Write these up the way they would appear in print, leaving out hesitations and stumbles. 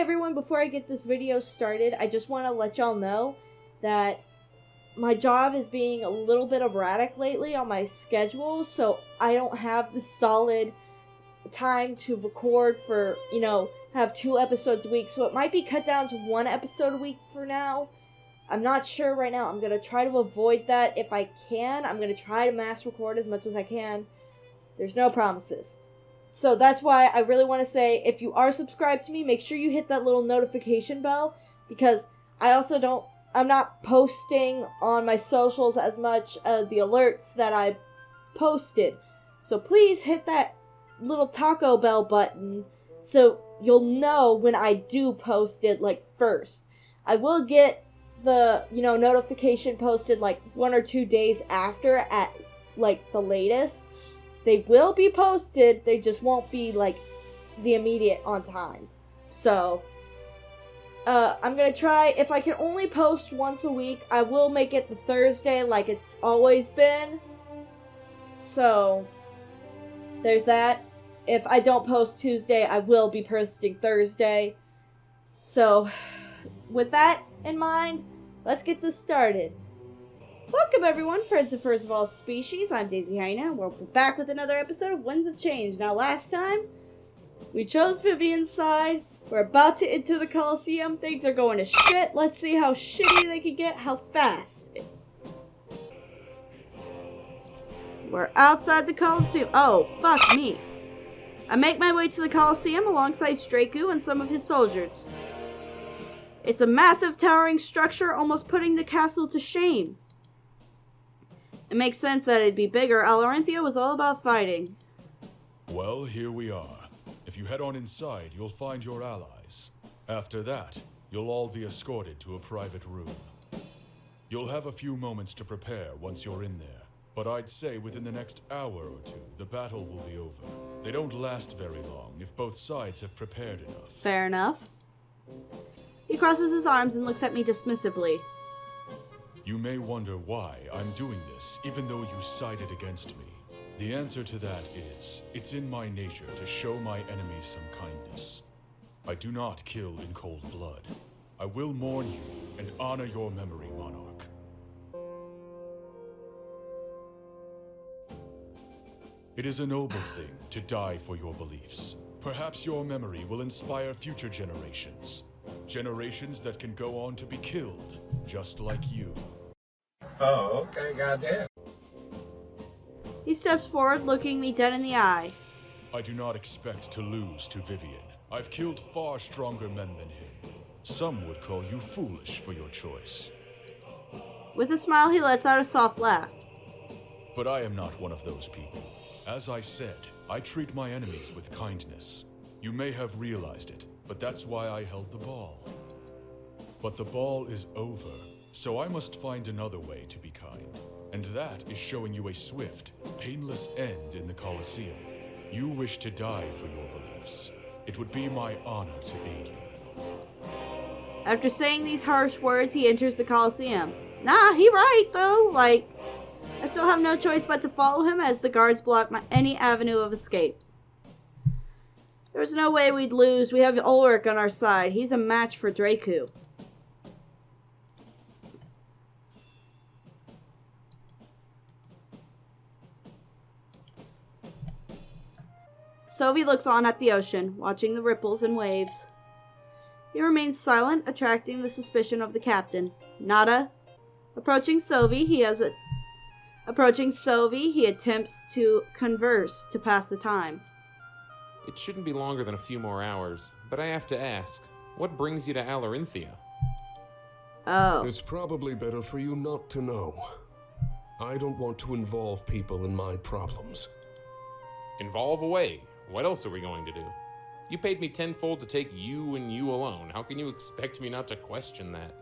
everyone, before I get this video started, I just want to let y'all know that my job is being a little bit erratic lately on my schedule, so I don't have the solid time to record for, have 2 episodes a week, so it might be cut down to 1 episode a week for now. I'm not sure right now. I'm going to try to avoid that if I can. I'm going to try to mass record as much as I can. There's no promises. So that's why I really want to say, if you are subscribed to me, make sure you hit that little notification bell, because I'm not posting on my socials as much as the alerts that I posted. So please hit that little taco bell button so you'll know when I do post it, first. I will get the, notification posted, 1 or 2 days after at, the latest. They will be posted, they just won't be, the immediate on time. So, I'm gonna try, if I can only post once a week, I will make it the Thursday like it's always been. So, there's that. If I don't post Tuesday, I will be posting Thursday. So, with that in mind, let's get this started. Welcome everyone, friends and furs of all species. I'm Daisy Hyena. We're back with another episode of Winds of Change. Now last time, we chose Vivian's side. We're about to enter the Coliseum. Things are going to shit. Let's see how shitty they can get, how fast. We're outside the Coliseum. Oh, fuck me. I make my way to the Coliseum alongside draycu and some of his soldiers. It's a massive towering structure, almost putting the castle to shame. It makes sense that it'd be bigger. Alerinthia was all about fighting. Well, here we are. If you head on inside, you'll find your allies. After that, you'll all be escorted to a private room. You'll have a few moments to prepare once you're in there, but I'd say within the next hour or two, the battle will be over. They don't last very long if both sides have prepared enough. Fair enough. He crosses his arms and looks at me dismissively. You may wonder why I'm doing this, even though you sided against me. The answer to that is, it's in my nature to show my enemies some kindness. I do not kill in cold blood. I will mourn you and honor your memory, Monarch. It is a noble thing to die for your beliefs. Perhaps your memory will inspire future generations. Generations that can go on to be killed, just like you. Oh, okay, goddamn. He steps forward, looking me dead in the eye. I do not expect to lose to Vivian. I've killed far stronger men than him. Some would call you foolish for your choice. With a smile, he lets out a soft laugh. But I am not one of those people. As I said, I treat my enemies with kindness. You may have realized it, but that's why I held the ball. But the ball is over, so I must find another way to be kind. And that is showing you a swift, painless end in the Coliseum. You wish to die for your beliefs. It would be my honor to aid you. After saying these harsh words, he enters the Coliseum. Nah, he right, though. I still have no choice but to follow him as the guards block any avenue of escape. There's no way we'd lose. We have Ulric on our side. He's a match for draycu. Sovy looks on at the ocean, watching the ripples and waves. He remains silent, attracting the suspicion of the captain. Nada. Approaching Sovy, he attempts to converse to pass the time. It shouldn't be longer than a few more hours, but I have to ask, what brings you to Alerinthia? Oh. It's probably better for you not to know. I don't want to involve people in my problems. Involve away. What else are we going to do? You paid me tenfold to take you and you alone. How can you expect me not to question that?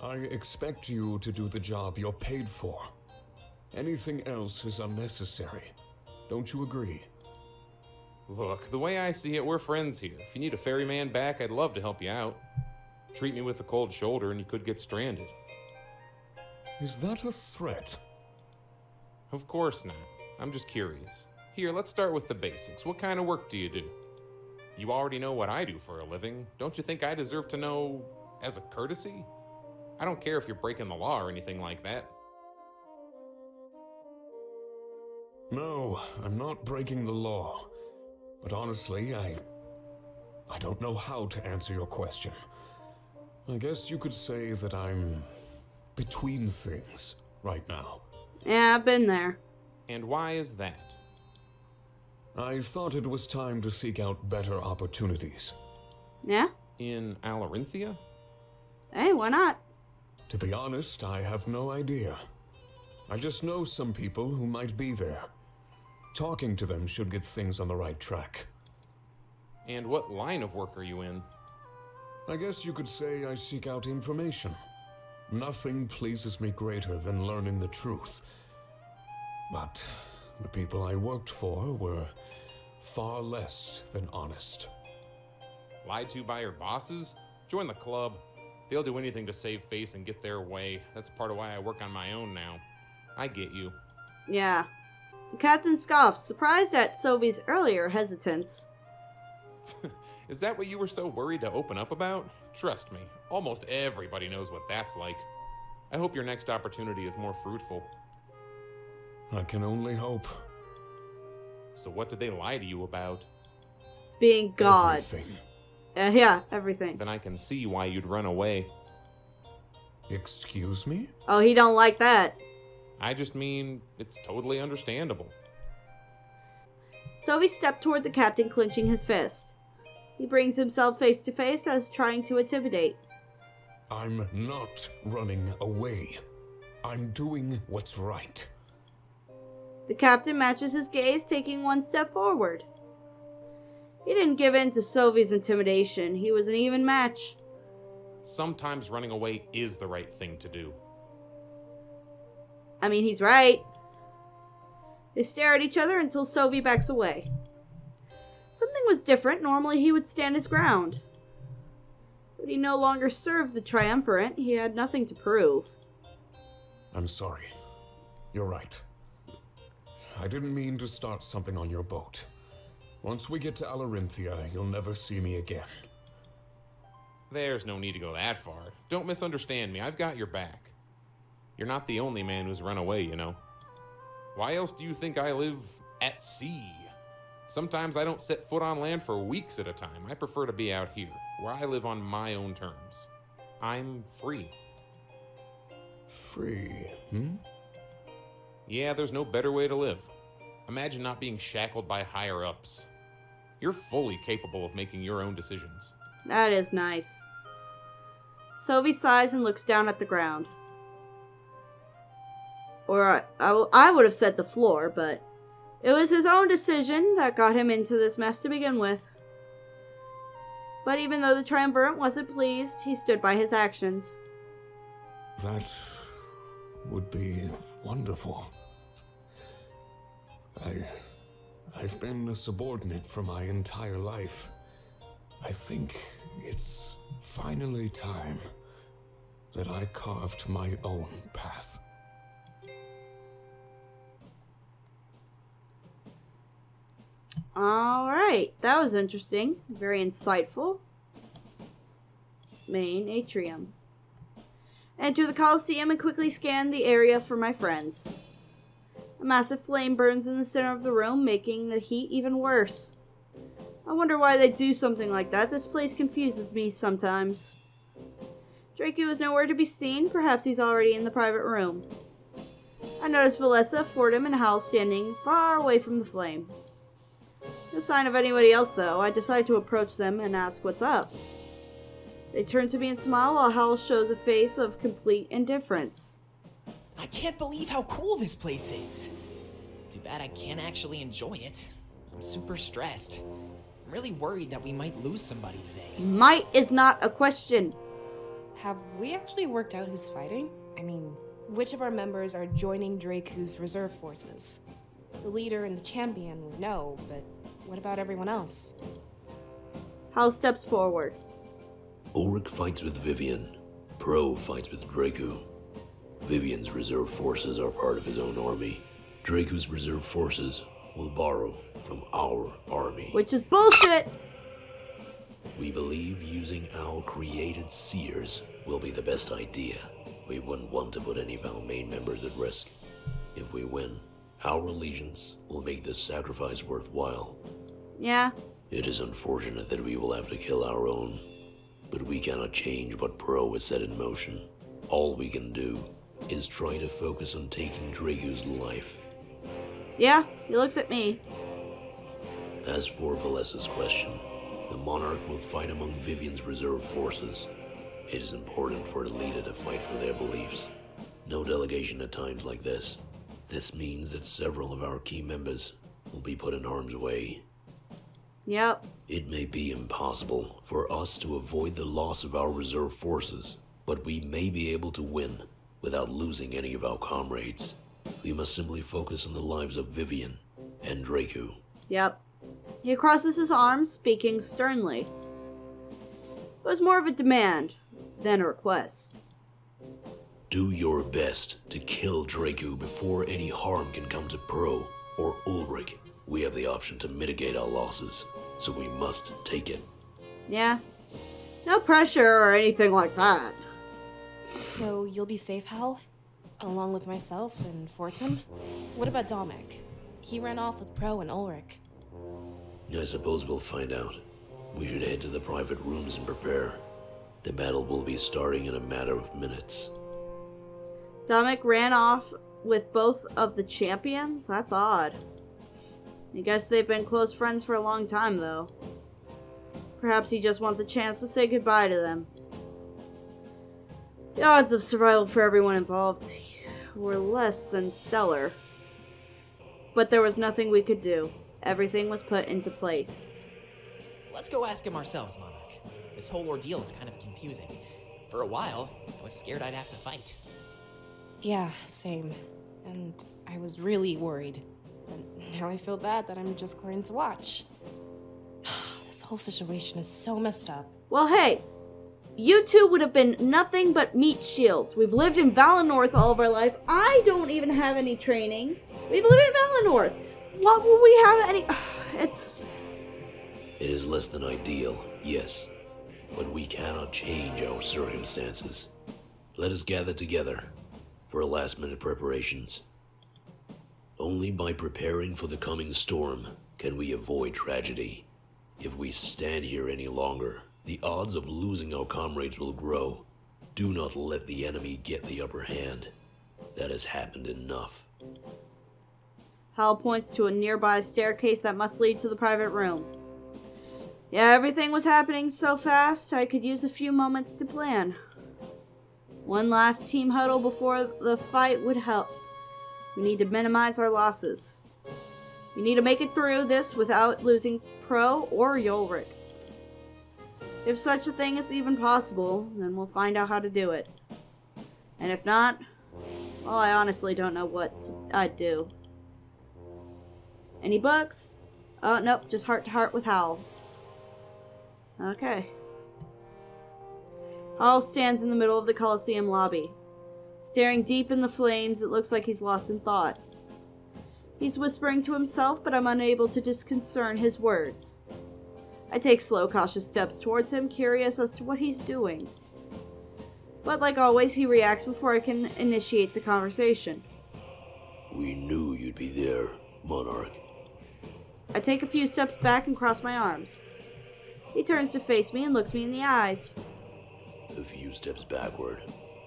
I expect you to do the job you're paid for. Anything else is unnecessary. Don't you agree? Look, the way I see it, we're friends here. If you need a ferryman back, I'd love to help you out. Treat me with a cold shoulder and you could get stranded. Is that a threat? Of course not. I'm just curious. Here, let's start with the basics. What kind of work do you do? You already know what I do for a living. Don't you think I deserve to know as a courtesy? I don't care if you're breaking the law or anything like that. No, I'm not breaking the law. But honestly, I don't know how to answer your question. I guess you could say that I'm between things right now. Yeah, I've been there. And why is that? I thought it was time to seek out better opportunities. Yeah? In Alerinthia? Hey, why not? To be honest, I have no idea. I just know some people who might be there. Talking to them should get things on the right track. And what line of work are you in? I guess you could say I seek out information. Nothing pleases me greater than learning the truth. But the people I worked for were far less than honest. Lied to by your bosses? Join the club. They'll do anything to save face and get their way. That's part of why I work on my own now. I get you. Yeah. The captain scoffs, surprised at Sovy's earlier hesitance. Is that what you were so worried to open up about? Trust me, almost everybody knows what that's like. I hope your next opportunity is more fruitful. I can only hope. So what did they lie to you about? Being gods. Everything. Yeah, everything. Then I can see why you'd run away. Excuse me? Oh, he don't like that. I just mean, it's totally understandable. Sovy stepped toward the captain, clenching his fist. He brings himself face to face as trying to intimidate. I'm not running away. I'm doing what's right. The captain matches his gaze, taking one step forward. He didn't give in to Sovy's intimidation. He was an even match. Sometimes running away is the right thing to do. I mean, he's right. They stare at each other until Sovy backs away. Something was different. Normally he would stand his ground. But he no longer served the triumvirate. He had nothing to prove. I'm sorry. You're right. I didn't mean to start something on your boat. Once we get to Alerinthia, you'll never see me again. There's no need to go that far. Don't misunderstand me. I've got your back. You're not the only man who's run away, you know. Why else do you think I live at sea? Sometimes I don't set foot on land for weeks at a time. I prefer to be out here, where I live on my own terms. I'm free. Free, Yeah, there's no better way to live. Imagine not being shackled by higher-ups. You're fully capable of making your own decisions. That is nice. Sovy sighs and looks down at the ground. Or I would have said the floor, but it was his own decision that got him into this mess to begin with. But even though the triumvirate wasn't pleased, he stood by his actions. That would be wonderful. I've been a subordinate for my entire life. I think it's finally time that I carved my own path. Alright, that was interesting. Very insightful. Main Atrium. Enter the Coliseum and quickly scan the area for my friends. A massive flame burns in the center of the room, making the heat even worse. I wonder why they do something like that. This place confuses me sometimes. Draycu is nowhere to be seen. Perhaps he's already in the private room. I notice Valessa, Fordham, and Hal standing far away from the flame. No sign of anybody else, though. I decide to approach them and ask what's up. They turn to me and smile while Hal shows a face of complete indifference. I can't believe how cool this place is. Too bad I can't actually enjoy it. I'm super stressed. I'm really worried that we might lose somebody today. Might is not a question. Have we actually worked out who's fighting? I mean, which of our members are joining draycu's reserve forces? The leader and the champion we know, but what about everyone else? Hal steps forward. Ulric fights with Vivian. Pro fights with draycu. Vivian's reserve forces are part of his own army. Draycu's reserve forces will borrow from our army. Which is bullshit! We believe using our created seers will be the best idea. We wouldn't want to put any of our main members at risk. If we win, our allegiance will make this sacrifice worthwhile. Yeah. It is unfortunate that we will have to kill our own, but we cannot change what Pro has set in motion. All we can do is try to focus on taking draycu's life. Yeah, he looks at me. As for Valessa's question, the Monarch will fight among Vivian's reserve forces. It is important for the leader to fight for their beliefs. No delegation at times like this. This means that several of our key members will be put in harm's way. Yep. It may be impossible for us to avoid the loss of our reserve forces, but we may be able to win without losing any of our comrades. We must simply focus on the lives of Vivian and draycu. Yep. He crosses his arms, speaking sternly. It was more of a demand than a request. Do your best to kill draycu before any harm can come to Pro or Ulric. We have the option to mitigate our losses, so we must take it. Yeah. No pressure or anything like that. So you'll be safe, Hal? Along with myself and Fortum? What about Dominic? He ran off with Pro and Ulric. I suppose we'll find out. We should head to the private rooms and prepare. The battle will be starting in a matter of minutes. Dominic ran off with both of the champions? That's odd. I guess they've been close friends for a long time, though. Perhaps he just wants a chance to say goodbye to them. The odds of survival for everyone involved were less than stellar. But there was nothing we could do. Everything was put into place. Let's go ask him ourselves, Monarch. This whole ordeal is kind of confusing. For a while, I was scared I'd have to fight. Yeah, same. And I was really worried. And now I feel bad that I'm just going to watch. This whole situation is so messed up. Well, hey, you two would have been nothing but meat shields. We've lived in Valinor all of our life. I don't even have any training. We've lived in Valinor. What will we have any... It is less than ideal, yes. But we cannot change our circumstances. Let us gather together for last-minute preparations. Only by preparing for the coming storm can we avoid tragedy. If we stand here any longer, the odds of losing our comrades will grow. Do not let the enemy get the upper hand. That has happened enough. Hal points to a nearby staircase that must lead to the private room. Yeah, everything was happening so fast, I could use a few moments to plan. One last team huddle before the fight would help. We need to minimize our losses. We need to make it through this without losing Pro or Ulric. If such a thing is even possible, then we'll find out how to do it. And if not, well, I honestly don't know what I'd do. Any books? Oh, nope, just heart to heart with Hal. Okay. Hal stands in the middle of the Colosseum lobby. Staring deep in the flames, it looks like he's lost in thought. He's whispering to himself, but I'm unable to discern his words. I take slow, cautious steps towards him, curious as to what he's doing. But like always, he reacts before I can initiate the conversation. We knew you'd be there, Monarch. I take a few steps back and cross my arms. He turns to face me and looks me in the eyes. A few steps backward,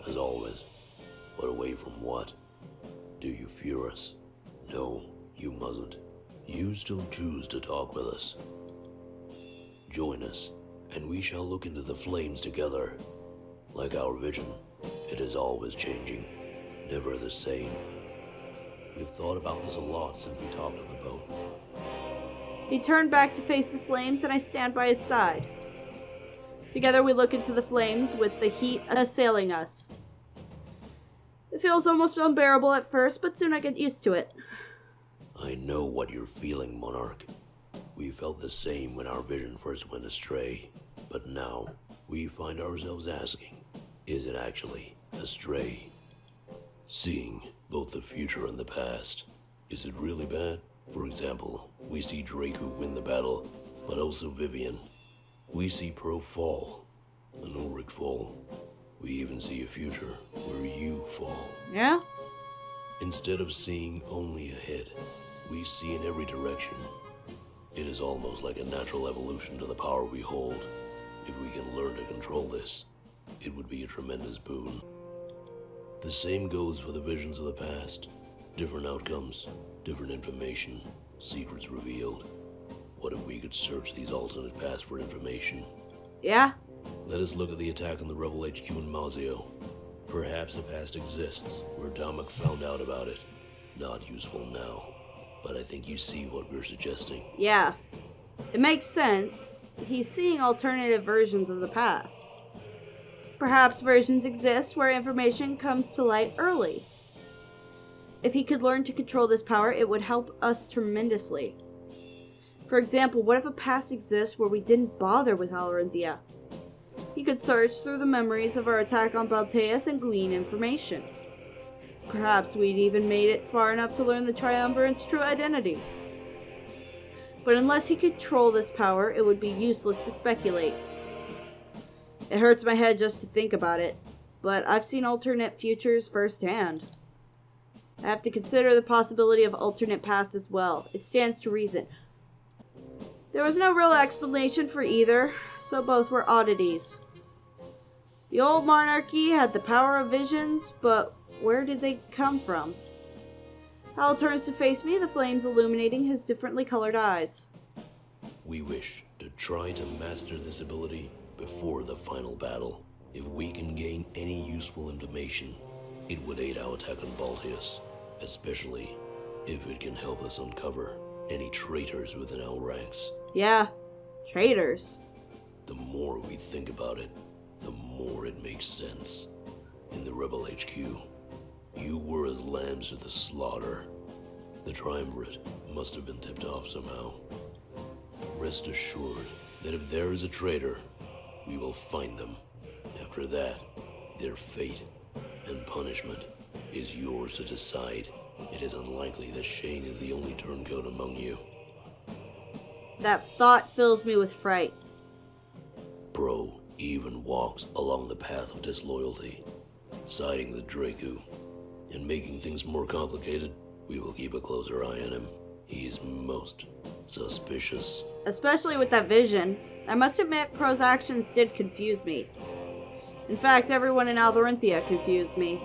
as always. But away from what? Do you fear us? No, you mustn't. You still choose to talk with us. Join us, and we shall look into the flames together. Like our vision, it is always changing, never the same. We've thought about this a lot since we talked on the boat. He turned back to face the flames, and I stand by his side. Together we look into the flames with the heat assailing us. It feels almost unbearable at first, but soon I get used to it. I know what you're feeling, Monarch. We felt the same when our vision first went astray, but now we find ourselves asking, is it actually astray? Seeing both the future and the past, is it really bad? For example, we see draycu win the battle, but also Vivian. We see Pro fall, an Ulric fall. We even see a future where you fall. Yeah? Instead of seeing only ahead, we see in every direction. It is almost like a natural evolution to the power we hold. If we can learn to control this, it would be a tremendous boon. The same goes for the visions of the past. Different outcomes, different information, secrets revealed. What if we could search these alternate paths for information? Yeah? Let us look at the attack on the Rebel HQ in Mazio. Perhaps a past exists where Damak found out about it. Not useful now, but I think you see what we're suggesting. Yeah. It makes sense. He's seeing alternative versions of the past. Perhaps versions exist where information comes to light early. If he could learn to control this power, it would help us tremendously. For example, what if a past exists where we didn't bother with alerinthia? He could search through the memories of our attack on Balteus and glean information. Perhaps we'd even made it far enough to learn the Triumvirate's true identity. But unless he could control this power, it would be useless to speculate. It hurts my head just to think about it, but I've seen alternate futures firsthand. I have to consider the possibility of alternate past as well. It stands to reason. There was no real explanation for either, so both were oddities. The old monarchy had the power of visions, but where did they come from? Hal turns to face me, the flames illuminating his differently colored eyes. We wish to try to master this ability before the final battle. If we can gain any useful information, it would aid our attack on Balteus, especially if it can help us uncover any traitors within our ranks. Yeah, traitors. The more we think about it, the more it makes sense. In the Rebel HQ, you were as lambs to the slaughter. The Triumvirate must have been tipped off somehow. Rest assured that if there is a traitor, we will find them. After that, their fate and punishment is yours to decide. It is unlikely that Shane is the only turncoat among you. That thought fills me with fright. Pro even walks along the path of disloyalty, siding with draycu. And making things more complicated, we will keep a closer eye on him. He's most suspicious. Especially with that vision. I must admit, Pro's actions did confuse me. In fact, everyone in alerinthia confused me.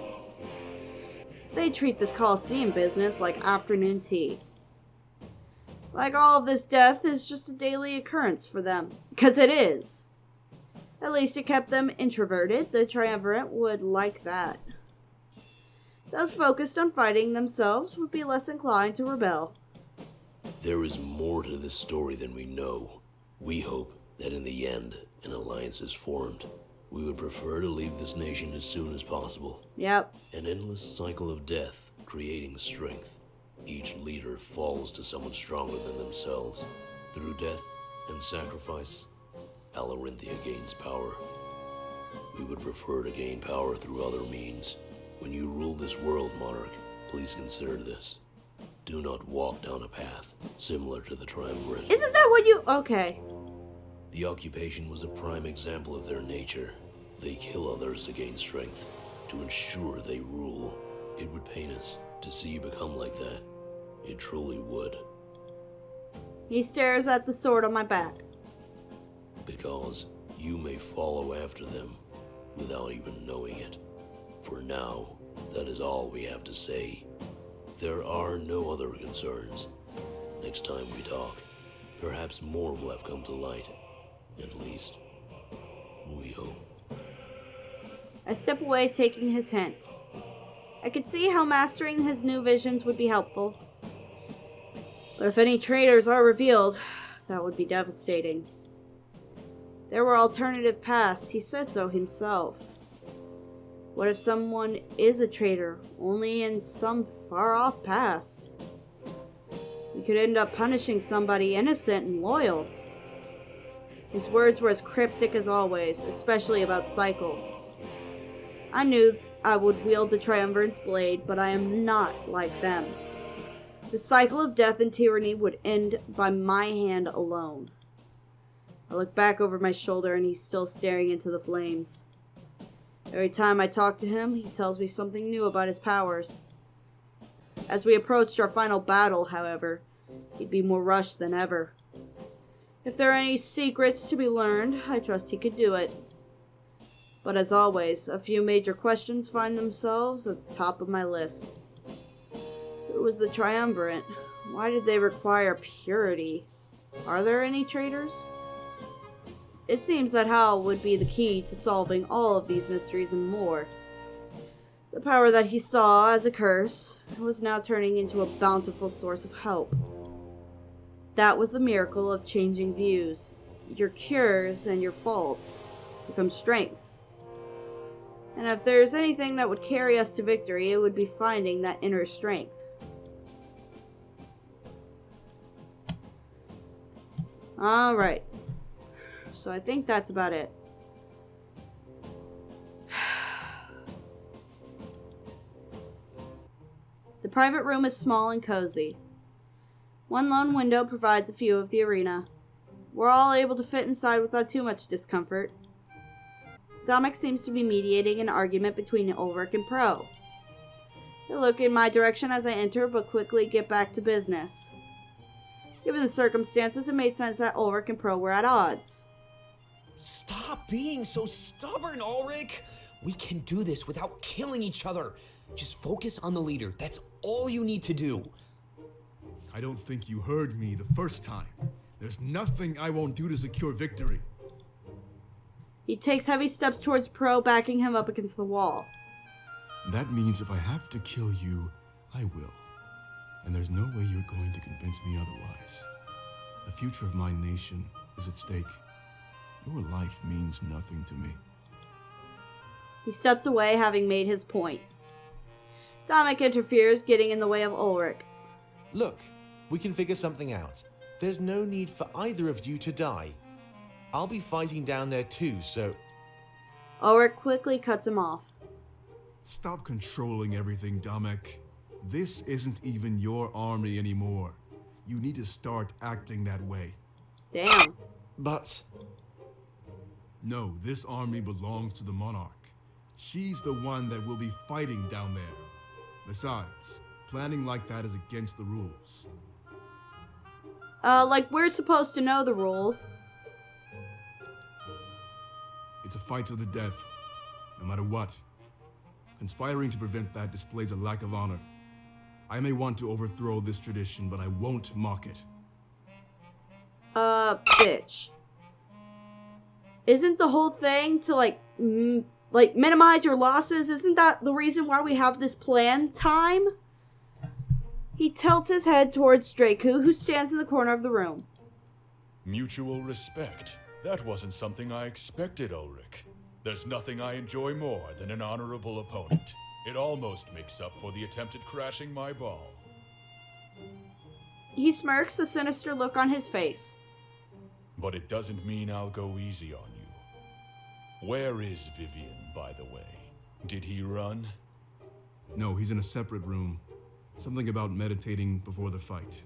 They treat this Coliseum business like afternoon tea. Like all of this death is just a daily occurrence for them. Because it is. At least it kept them introverted. The Triumvirate would like that. Those focused on fighting themselves would be less inclined to rebel. There is more to this story than we know. We hope that in the end, an alliance is formed. We would prefer to leave this nation as soon as possible. Yep. An endless cycle of death, creating strength. Each leader falls to someone stronger than themselves. Through death and sacrifice, alerinthia gains power. We would prefer to gain power through other means. When you rule this world, Monarch, please consider this. Do not walk down a path similar to the Triumvirate. Isn't that what you... Okay. The occupation was a prime example of their nature. They kill others to gain strength, to ensure they rule. It would pain us to see you become like that. It truly would. He stares at the sword on my back. Because you may follow after them without even knowing it. For now, that is all we have to say. There are no other concerns. Next time we talk, perhaps more will have come to light. At least, we hope. I step away, taking his hint. I could see how mastering his new visions would be helpful. But if any traitors are revealed, that would be devastating. There were alternative paths, he said so himself. What if someone is a traitor, only in some far-off past? We could end up punishing somebody innocent and loyal. His words were as cryptic as always, especially about cycles. I knew I would wield the Triumvirate's blade, but I am not like them. The cycle of death and tyranny would end by my hand alone. I look back over my shoulder and he's still staring into the flames. Every time I talk to him, he tells me something new about his powers. As we approached our final battle, however, he'd be more rushed than ever. If there are any secrets to be learned, I trust he could do it. But as always, a few major questions find themselves at the top of my list. Who was the triumvirate? Why did they require purity? Are there any traitors? It seems that Hal would be the key to solving all of these mysteries and more. The power that he saw as a curse was now turning into a bountiful source of help. That was the miracle of changing views. Your cures and your faults become strengths. And if there's anything that would carry us to victory, it would be finding that inner strength. Alright. So I think that's about it. The private room is small and cozy. One lone window provides a view of the arena. We're all able to fit inside without too much discomfort. Dominic seems to be mediating an argument between Ulric and Pro. They look in my direction as I enter, but quickly get back to business. Given the circumstances, it made sense that Ulric and Pro were at odds. Stop being so stubborn, Ulric! We can do this without killing each other. Just focus on the leader. That's all you need to do. I don't think you heard me the first time. There's nothing I won't do to secure victory. He takes heavy steps towards Pro, backing him up against the wall. That means if I have to kill you, I will. And there's no way you're going to convince me otherwise. The future of my nation is at stake. Your life means nothing to me. He steps away, having made his point. Dominic interferes, getting in the way of Ulric. Look, we can figure something out. There's no need for either of you to die. I'll be fighting down there too, so... Ulric quickly cuts him off. Stop controlling everything, Dominic. This isn't even your army anymore. You need to start acting that way. Damn. But... No, this army belongs to the monarch. She's the one that will be fighting down there. Besides, planning like that is against the rules. Like we're supposed to know the rules. It's a fight to the death, no matter what. Conspiring to prevent that displays a lack of honor. I may want to overthrow this tradition, but I won't mock it. Bitch. Isn't the whole thing to, minimize your losses? Isn't that the reason why we have this plan time? He tilts his head towards draycu, who stands in the corner of the room. Mutual respect. That wasn't something I expected, Ulric. There's nothing I enjoy more than an honorable opponent. It almost makes up for the attempt at crashing my ball. He smirks, a sinister look on his face. But it doesn't mean I'll go easy on you. Where is Vivian, by the way? Did he run? No, he's in a separate room. Something about meditating before the fight.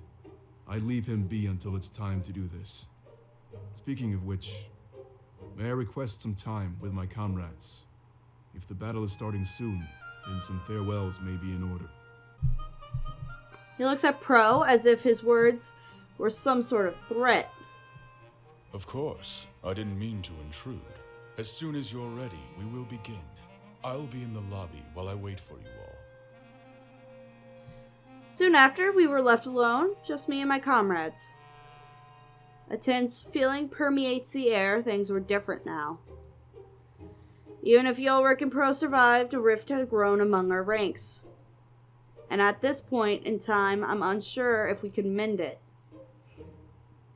I leave him be until it's time to do this. Speaking of which, may I request some time with my comrades? If the battle is starting soon, then some farewells may be in order. He looks at Pro as if his words were some sort of threat. Of course. I didn't mean to intrude. As soon as you're ready, we will begin. I'll be in the lobby while I wait for you all. Soon after, we were left alone, just me and my comrades. A tense feeling permeates the air. Things were different now. Even if Ulric and Pro survived, a rift had grown among our ranks. And at this point in time, I'm unsure if we could mend it.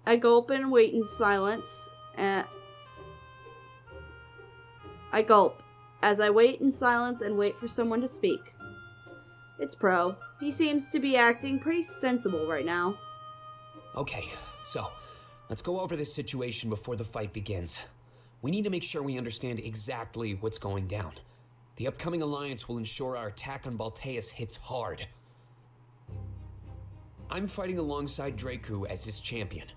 I gulp and wait in silence. I gulp as I wait in silence and wait for someone to speak. It's Pro. He seems to be acting pretty sensible right now. Okay, so let's go over this situation before the fight begins. We need to make sure we understand exactly what's going down. The upcoming alliance will ensure our attack on Balteus hits hard. I'm fighting alongside draycu as his champion.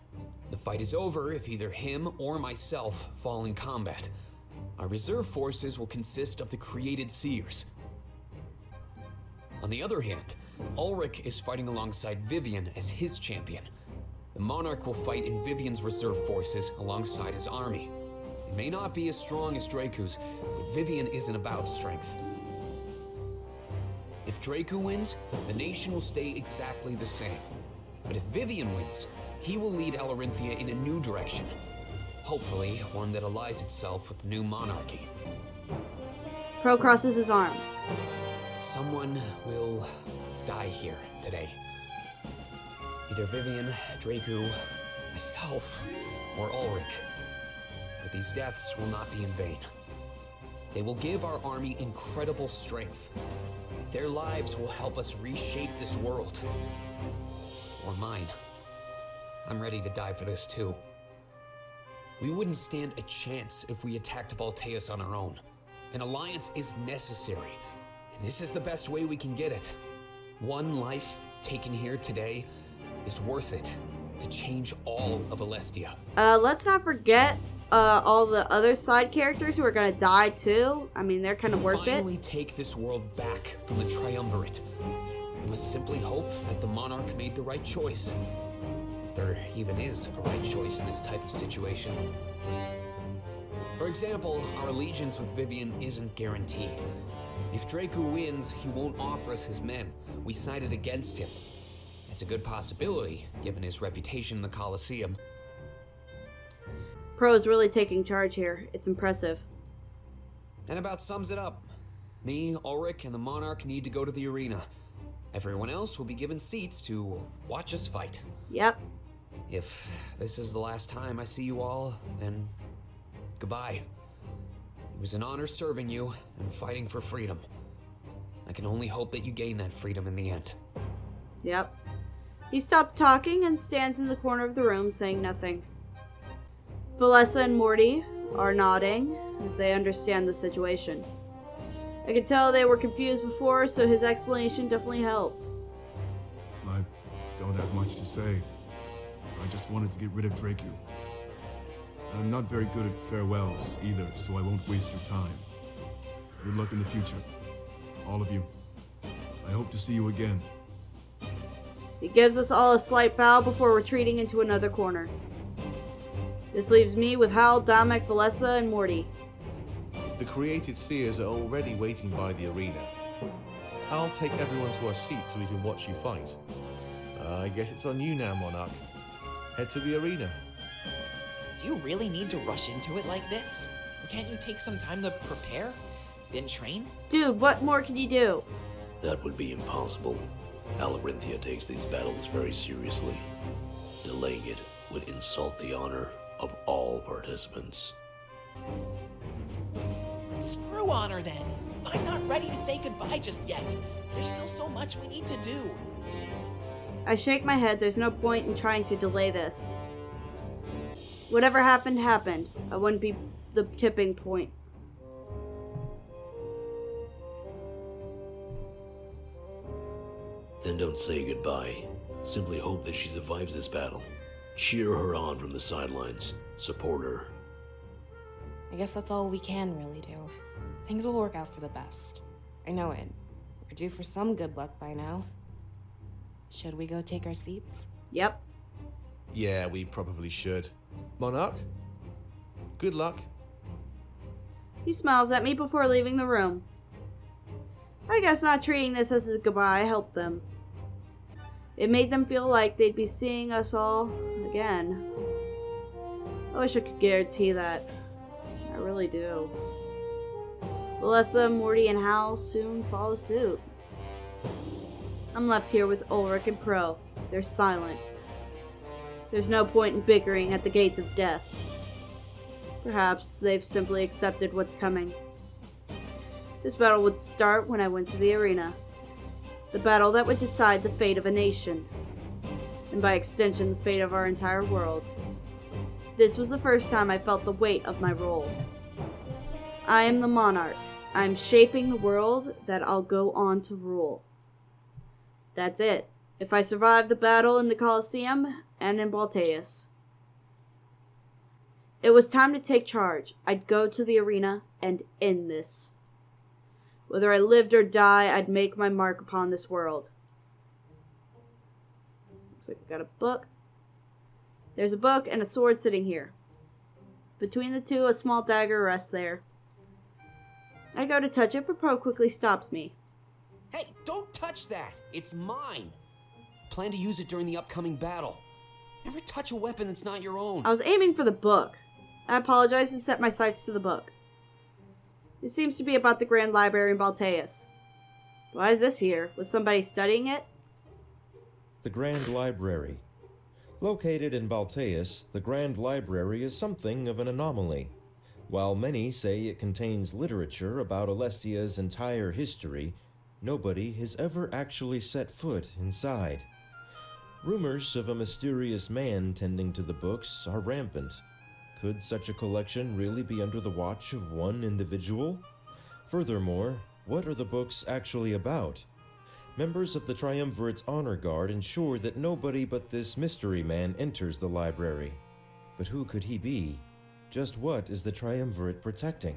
The fight is over if either him or myself fall in combat. Our reserve forces will consist of the created seers. On the other hand, Ulric is fighting alongside Vivian as his champion. The Monarch will fight in Vivian's reserve forces alongside his army. It may not be as strong as draycu's, but Vivian isn't about strength. If draycu wins, the nation will stay exactly the same. But if Vivian wins, he will lead alerinthia in a new direction. Hopefully, one that allies itself with the new monarchy. Pro crosses his arms. Someone will die here today. Either Vivian, draycu, myself, or Ulric. But these deaths will not be in vain. They will give our army incredible strength. Their lives will help us reshape this world. Or mine. I'm ready to die for this too. We wouldn't stand a chance if we attacked Balteus on our own. An alliance is necessary, and this is the best way we can get it. One life taken here today is worth it to change all of Alestia. Let's not forget all the other side characters who are gonna die too. I mean, they're kind of worth it. To finally take this world back from the Triumvirate, we must simply hope that the Monarch made the right choice. If there even is a right choice in this type of situation. For example, our allegiance with Vivian isn't guaranteed. If draycu wins, he won't offer us his men. We sided against him. It's a good possibility, given his reputation in the Colosseum. Pro's really taking charge here. It's impressive. That about sums it up. Me, Ulric, and the Monarch need to go to the arena. Everyone else will be given seats to watch us fight. Yep. If this is the last time I see you all, then goodbye. It was an honor serving you and fighting for freedom. I can only hope that you gain that freedom in the end. Yep. He stops talking and stands in the corner of the room saying nothing. Valessa and Morty are nodding as they understand the situation. I could tell they were confused before, so his explanation definitely helped. I don't have much to say. I just wanted to get rid of draycu. I'm not very good at farewells either, so I won't waste your time. Good luck in the future, all of you. I hope to see you again. He gives us all a slight bow before retreating into another corner. This leaves me with Hal, Damek, Valessa, and Morty. The created seers are already waiting by the arena. I'll take everyone to our seats so we can watch you fight. I guess it's on you now, Monarch. Head to the arena. Do you really need to rush into it like this? Can't you take some time to prepare? Then train? Dude, what more can you do? That would be impossible. Alerinthia takes these battles very seriously. Delaying it would insult the honor of all participants. Screw honor then. I'm not ready to say goodbye just yet. There's still so much we need to do. I shake my head. There's no point in trying to delay this. Whatever happened, happened. I wouldn't be the tipping point. Then don't say goodbye. Simply hope that she survives this battle. Cheer her on from the sidelines. Support her. I guess that's all we can really do. Things will work out for the best. I know it. We're due for some good luck by now. Should we go take our seats? Yep. Yeah, we probably should. Monarch, good luck. He smiles at me before leaving the room. I guess not treating this as a goodbye helped them. It made them feel like they'd be seeing us all again. I wish I could guarantee that. I really do. Valessa, Morty, and Hal soon follow suit. I'm left here with Ulric and Pro. They're silent. There's no point in bickering at the gates of death. Perhaps they've simply accepted what's coming. This battle would start when I went to the arena. The battle that would decide the fate of a nation. And by extension, the fate of our entire world. This was the first time I felt the weight of my role. I am the monarch. I am shaping the world that I'll go on to rule. That's it. If I survive the battle in the Colosseum and in Balteus. It was time to take charge. I'd go to the arena and end this. Whether I lived or die, I'd make my mark upon this world. Looks like we got a book. There's a book and a sword sitting here. Between the two, a small dagger rests there. I go to touch it, but Pro quickly stops me. Hey, don't touch that! It's mine! Plan to use it during the upcoming battle. Never touch a weapon that's not your own. I was aiming for the book. I apologized and set my sights to the book. It seems to be about the Grand Library in Balteus. Why is this here? Was somebody studying it? The Grand Library. Located in Balteus, the Grand Library is something of an anomaly. While many say it contains literature about Alestia's entire history, nobody has ever actually set foot inside. Rumors of a mysterious man tending to the books are rampant. Could such a collection really be under the watch of one individual? Furthermore, what are the books actually about? Members of the Triumvirate's honor guard ensure that nobody but this mystery man enters the library. But who could he be? Just what is the Triumvirate protecting?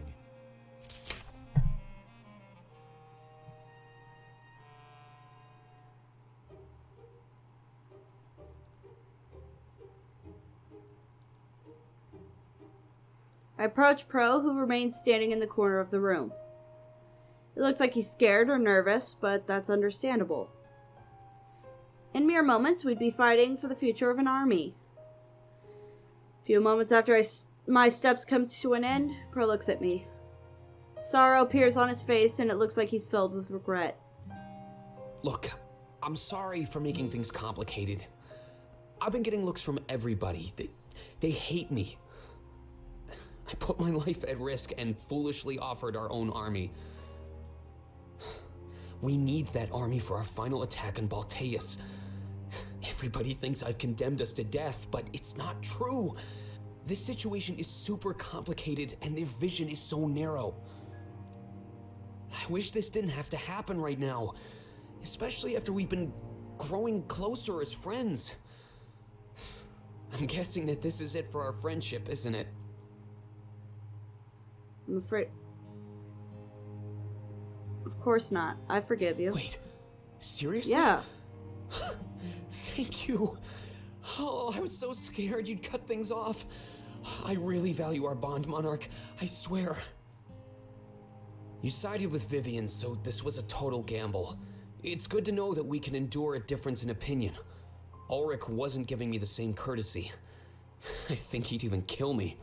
I approach Pro, who remains standing in the corner of the room. It looks like he's scared or nervous, but that's understandable. In mere moments, we'd be fighting for the future of an army. A few moments after my steps come to an end, Pro looks at me. Sorrow appears on his face, and it looks like he's filled with regret. Look, I'm sorry for making things complicated. I've been getting looks from everybody. They hate me. I put my life at risk and foolishly offered our own army. We need that army for our final attack on Balteus. Everybody thinks I've condemned us to death, but it's not true. This situation is super complicated and their vision is so narrow. I wish this didn't have to happen right now, especially after we've been growing closer as friends. I'm guessing that this is it for our friendship, isn't it? I'm afraid. Of course not. I forgive you. Wait, seriously? Yeah. Thank you. Oh, I was so scared you'd cut things off. I really value our bond, Monarch. I swear. You sided with Vivian, so this was a total gamble. It's good to know that we can endure a difference in opinion. Ulric wasn't giving me the same courtesy. I think he'd even kill me.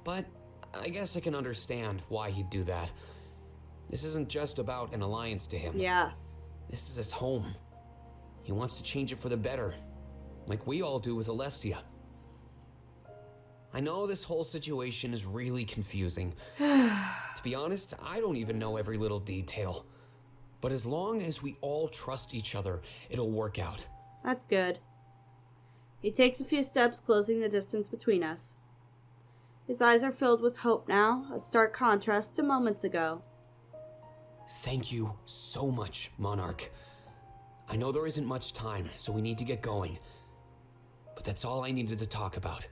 But I guess I can understand why he'd do that. This isn't just about an alliance to him. Yeah. This is his home. He wants to change it for the better, like we all do with Alestia. I know this whole situation is really confusing. To be honest, I don't even know every little detail. But as long as we all trust each other, it'll work out. That's good. He takes a few steps, closing the distance between us. His eyes are filled with hope now, a stark contrast to moments ago. Thank you so much, Monarch. I know there isn't much time, so we need to get going. But that's all I needed to talk about.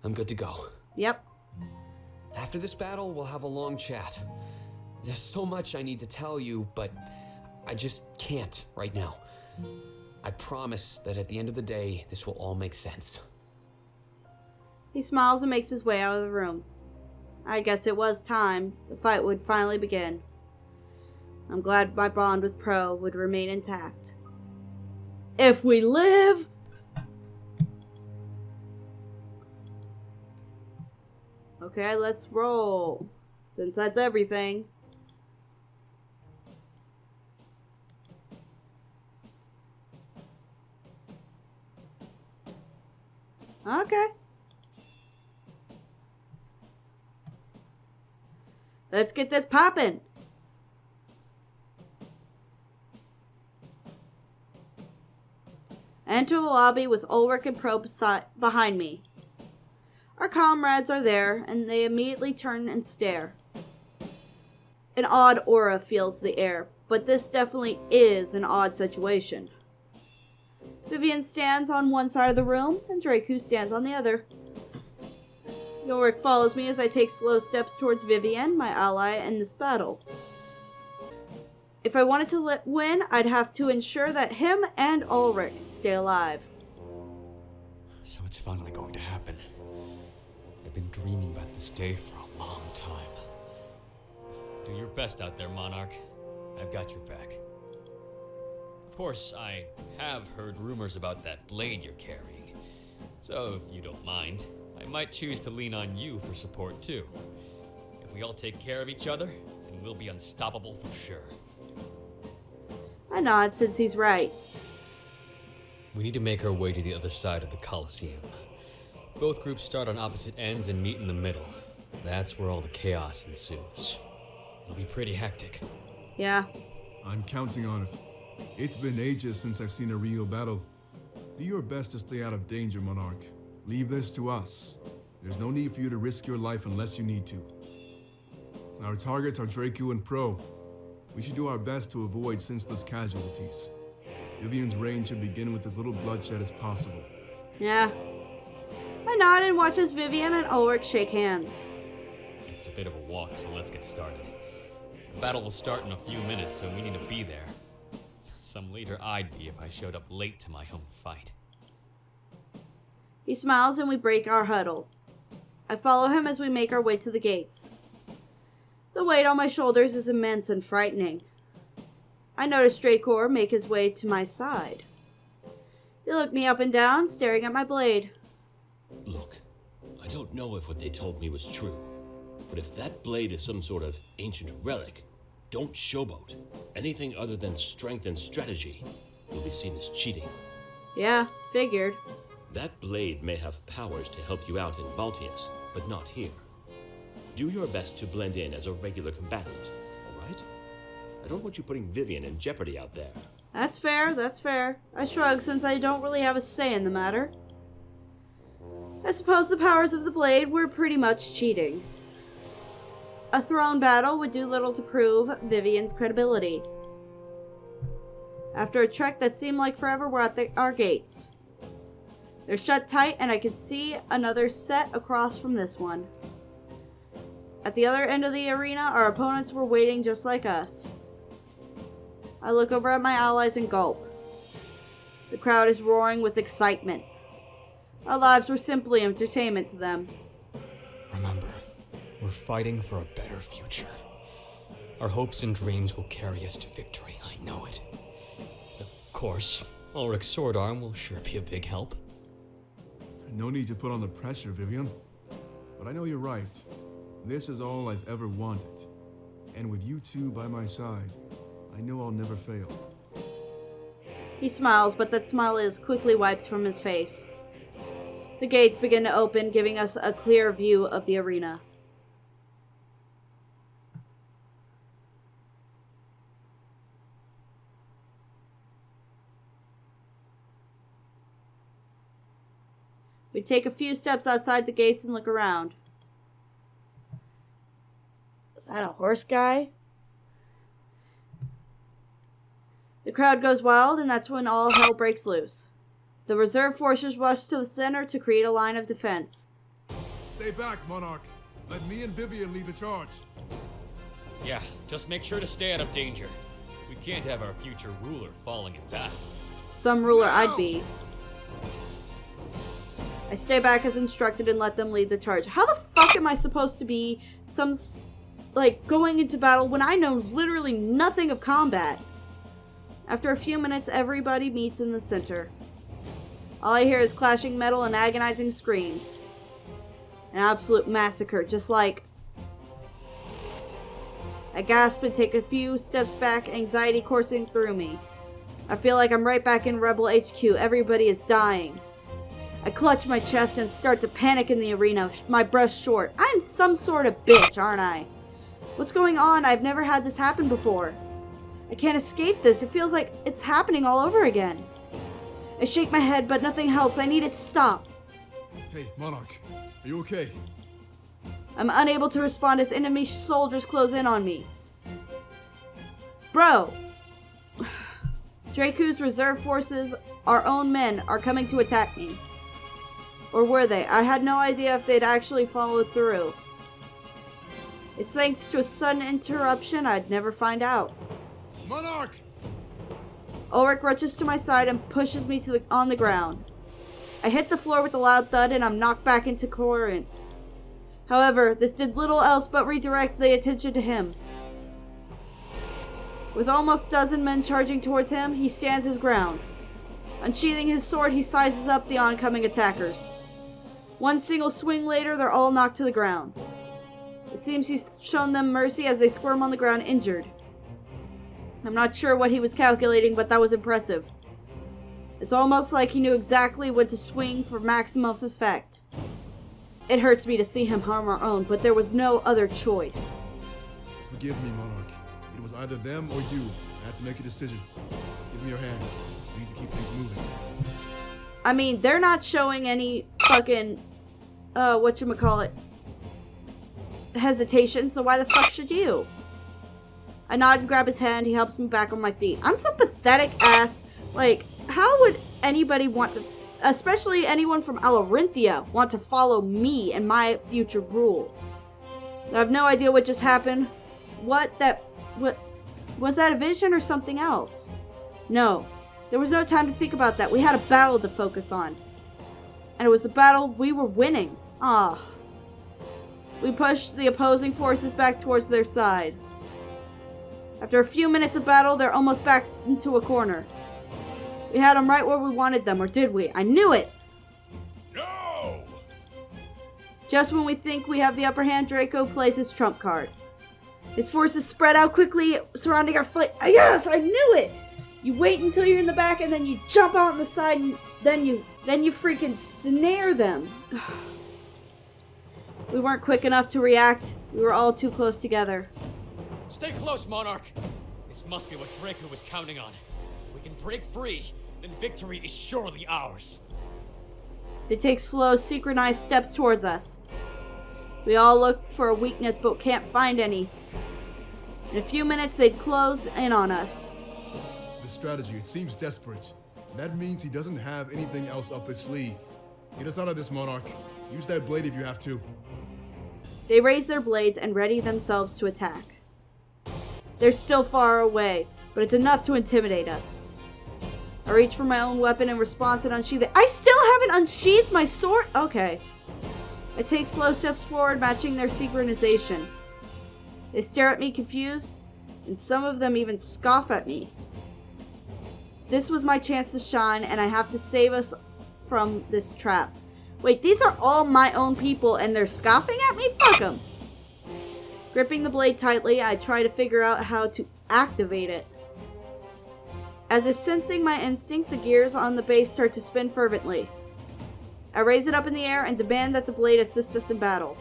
I'm good to go. Yep. After this battle, we'll have a long chat. There's so much I need to tell you, but I just can't right now. I promise that at the end of the day, this will all make sense. He smiles and makes his way out of the room. I guess it was time. The fight would finally begin. I'm glad my bond with Pro would remain intact. If we live! Okay, let's roll. Since that's everything. Okay. Let's get this poppin'. I enter the lobby with Ulric and Pro behind me. Our comrades are there, and they immediately turn and stare. An odd aura fills the air, but this definitely is an odd situation. Vivian stands on one side of the room, and draycu stands on the other. Ulric follows me as I take slow steps towards Vivian, my ally in this battle. If I wanted to win, I'd have to ensure that him and Ulric stay alive. So it's finally going to happen. I've been dreaming about this day for a long time. Do your best out there, Monarch. I've got your back. Of course, I have heard rumors about that blade you're carrying. So if you don't mind, I might choose to lean on you for support too. If we all take care of each other, then we'll be unstoppable for sure. I nod since he's right. We need to make our way to the other side of the Colosseum. Both groups start on opposite ends and meet in the middle. That's where all the chaos ensues. It'll be pretty hectic. Yeah. I'm counting on it. It's been ages since I've seen a real battle. Do your best to stay out of danger, Monarch. Leave this to us. There's no need for you to risk your life unless you need to. Our targets are draycu and Pro. We should do our best to avoid senseless casualties. Vivian's reign should begin with as little bloodshed as possible. Yeah. I nod and watch as Vivian and Ulric shake hands. It's a bit of a walk, so let's get started. The battle will start in a few minutes, so we need to be there. Some leader I'd be if I showed up late to my home fight. He smiles and we break our huddle. I follow him as we make our way to the gates. The weight on my shoulders is immense and frightening. I notice draycu make his way to my side. He looked me up and down, staring at my blade. Look, I don't know if what they told me was true, but if that blade is some sort of ancient relic, don't showboat. Anything other than strength and strategy will be seen as cheating. Yeah, figured. That blade may have powers to help you out in Balteus, but not here. Do your best to blend in as a regular combatant, alright? I don't want you putting Vivian in jeopardy out there. That's fair, that's fair. I shrug since I don't really have a say in the matter. I suppose the powers of the blade were pretty much cheating. A thrown battle would do little to prove Vivian's credibility. After a trek that seemed like forever, we're at our gates. They're shut tight and I can see another set across from this one. At the other end of the arena, our opponents were waiting just like us. I look over at my allies and gulp. The crowd is roaring with excitement. Our lives were simply entertainment to them. Remember, we're fighting for a better future. Our hopes and dreams will carry us to victory, I know it. Of course, Ulric's sword arm will sure be a big help. No need to put on the pressure, Vivian. But I know you're right. This is all I've ever wanted. And with you two by my side, I know I'll never fail. He smiles, but that smile is quickly wiped from his face. The gates begin to open, giving us a clear view of the arena. We take a few steps outside the gates and look around. Is that a horse guy? The crowd goes wild, and that's when all hell breaks loose. The reserve forces rush to the center to create a line of defense. Stay back, Monarch. Let me and Vivian lead the charge. Yeah, just make sure to stay out of danger. We can't have our future ruler falling in battle. Some ruler I'd be. I stay back as instructed and let them lead the charge. How the fuck am I supposed to be going into battle when I know literally nothing of combat? After a few minutes, everybody meets in the center. All I hear is clashing metal and agonizing screams. An absolute massacre, just like... I gasp and take a few steps back, anxiety coursing through me. I feel like I'm right back in Rebel HQ. Everybody is dying. I clutch my chest and start to panic in the arena, my breath short. I'm some sort of bitch, aren't I? What's going on? I've never had this happen before. I can't escape this. It feels like it's happening all over again. I shake my head, but nothing helps. I need it to stop. Hey, Monarch. Are you okay? I'm unable to respond as enemy soldiers close in on me. Bro! draycu's reserve forces, our own men, are coming to attack me. Or were they? I had no idea if they'd actually followed through. It's thanks to a sudden interruption I'd never find out. Monarch! Ulric rushes to my side and pushes me on the ground. I hit the floor with a loud thud and I'm knocked back into coherence. However, this did little else but redirect the attention to him. With almost a dozen men charging towards him, he stands his ground. Unsheathing his sword, he sizes up the oncoming attackers. One single swing later, they're all knocked to the ground. It seems he's shown them mercy as they squirm on the ground injured. I'm not sure what he was calculating, but that was impressive. It's almost like he knew exactly when to swing for maximum effect. It hurts me to see him harm our own, but there was no other choice. Forgive me, Monarch. It was either them or you. I had to make a decision. Give me your hand. We need to keep things moving. I mean, they're not showing any fucking, whatchamacallit, hesitation, so why the fuck should you? I nod and grab his hand. He helps me back on my feet. I'm some pathetic ass. Like, how would anybody want to, especially anyone from Alerinthia, want to follow me and my future rule? I have no idea what just happened. What was that a vision or something else? No, there was no time to think about that. We had a battle to focus on. And it was a battle we were winning. Ah. We pushed the opposing forces back towards their side. After a few minutes of battle, they're almost back into a corner. We had them right where we wanted them, or did we? I knew it! No! Just when we think we have the upper hand, Draycu plays his trump card. His forces spread out quickly, surrounding our flank. Yes, I knew it! You wait until you're in the back, and then you jump out on the side, and then you freaking snare them. We weren't quick enough to react. We were all too close together. Stay close, Monarch! This must be what Draycu was counting on. If we can break free, then victory is surely ours. They take slow, synchronized steps towards us. We all look for a weakness, but can't find any. In a few minutes, they'd close in on us. This strategy, it seems desperate. And that means he doesn't have anything else up his sleeve. Get us out of this, Monarch. Use that blade if you have to. They raise their blades and ready themselves to attack. They're still far away, but it's enough to intimidate us. I reach for my own weapon in response and unsheath it. I still haven't unsheathed my sword? Okay. I take slow steps forward, matching their synchronization. They stare at me confused, and some of them even scoff at me. This was my chance to shine, and I have to save us from this trap. Wait, these are all my own people, and they're scoffing at me? Fuck them! Gripping the blade tightly, I try to figure out how to activate it. As if sensing my instinct, the gears on the base start to spin fervently. I raise it up in the air and demand that the blade assist us in battle.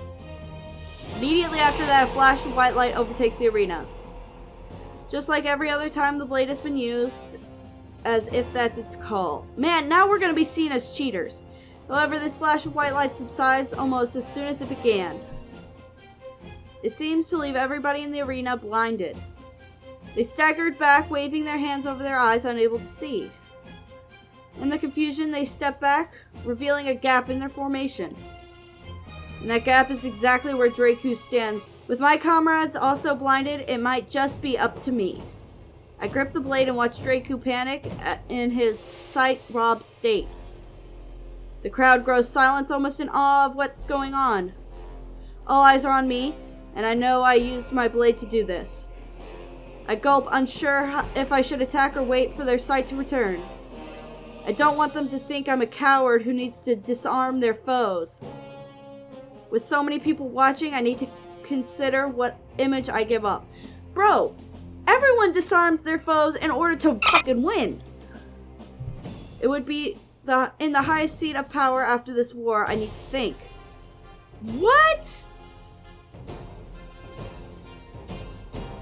Immediately after that, a flash of white light overtakes the arena. Just like every other time the blade has been used, as if that's its call. Man, now we're going to be seen as cheaters. However, this flash of white light subsides almost as soon as it began. It seems to leave everybody in the arena blinded. They staggered back, waving their hands over their eyes, unable to see. In the confusion, they step back, revealing a gap in their formation. And that gap is exactly where Draycu stands. With my comrades also blinded, it might just be up to me. I grip the blade and watch Draycu panic in his sight-robbed state. The crowd grows silent, almost in awe of what's going on. All eyes are on me, and I know I used my blade to do this. I gulp, unsure if I should attack or wait for their sight to return. I don't want them to think I'm a coward who needs to disarm their foes. With so many people watching, I need to consider what image I give up. Bro, everyone disarms their foes in order to fucking win. It would be in the highest seat of power after this war. I need to think. What?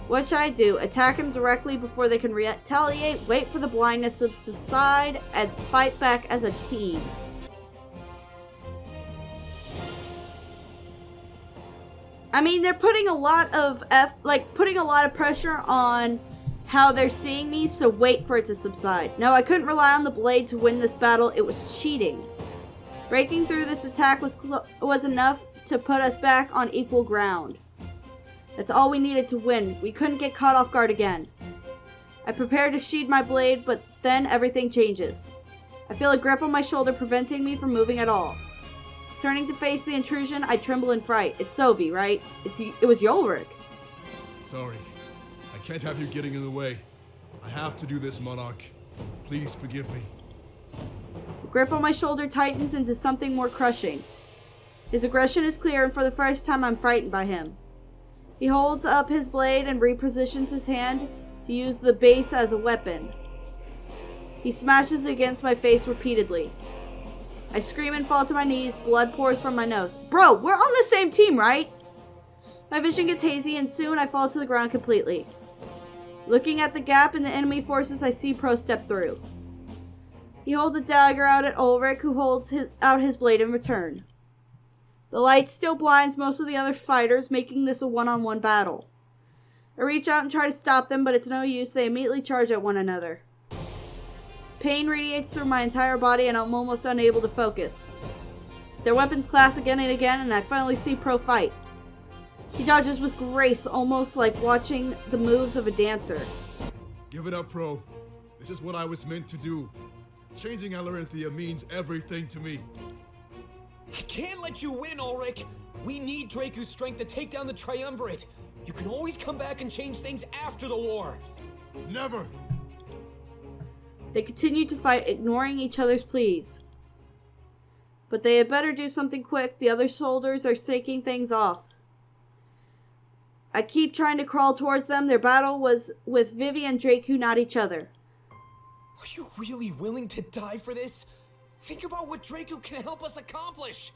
What should I do? Attack them directly before they can retaliate, wait for the blindness to subside, and fight back as a team. I mean, they're putting a lot of pressure on how they're seeing me, so wait for it to subside. No, I couldn't rely on the blade to win this battle. It was cheating. Breaking through this attack was enough to put us back on equal ground. That's all we needed to win. We couldn't get caught off guard again. I prepare to sheathe my blade, but then everything changes. I feel a grip on my shoulder preventing me from moving at all. Turning to face the intrusion, I tremble in fright. It's Sovy, right? It was Ulric. Sorry. I can't have you getting in the way. I have to do this, Monarch. Please forgive me. The grip on my shoulder tightens into something more crushing. His aggression is clear, and for the first time I'm frightened by him. He holds up his blade and repositions his hand to use the base as a weapon. He smashes against my face repeatedly. I scream and fall to my knees, blood pours from my nose. Bro, we're on the same team, right? My vision gets hazy and soon I fall to the ground completely. Looking at the gap in the enemy forces, I see Pro step through. He holds a dagger out at Ulric, who holds out his blade in return. The light still blinds most of the other fighters, making this a one-on-one battle. I reach out and try to stop them, but it's no use. They immediately charge at one another. Pain radiates through my entire body and I'm almost unable to focus. Their weapons clash again and again, and I finally see Pro fight. He dodges with grace, almost like watching the moves of a dancer. Give it up, Pro. This is what I was meant to do. Changing alerinthia means everything to me. I can't let you win, Ulric. We need draycu's strength to take down the triumvirate. You can always come back and change things after the war. Never! They continue to fight, ignoring each other's pleas. But they had better do something quick. The other soldiers are taking things off. I keep trying to crawl towards them. Their battle was with Vivi and draycu, not each other. Are you really willing to die for this? Think about what draycu can help us accomplish.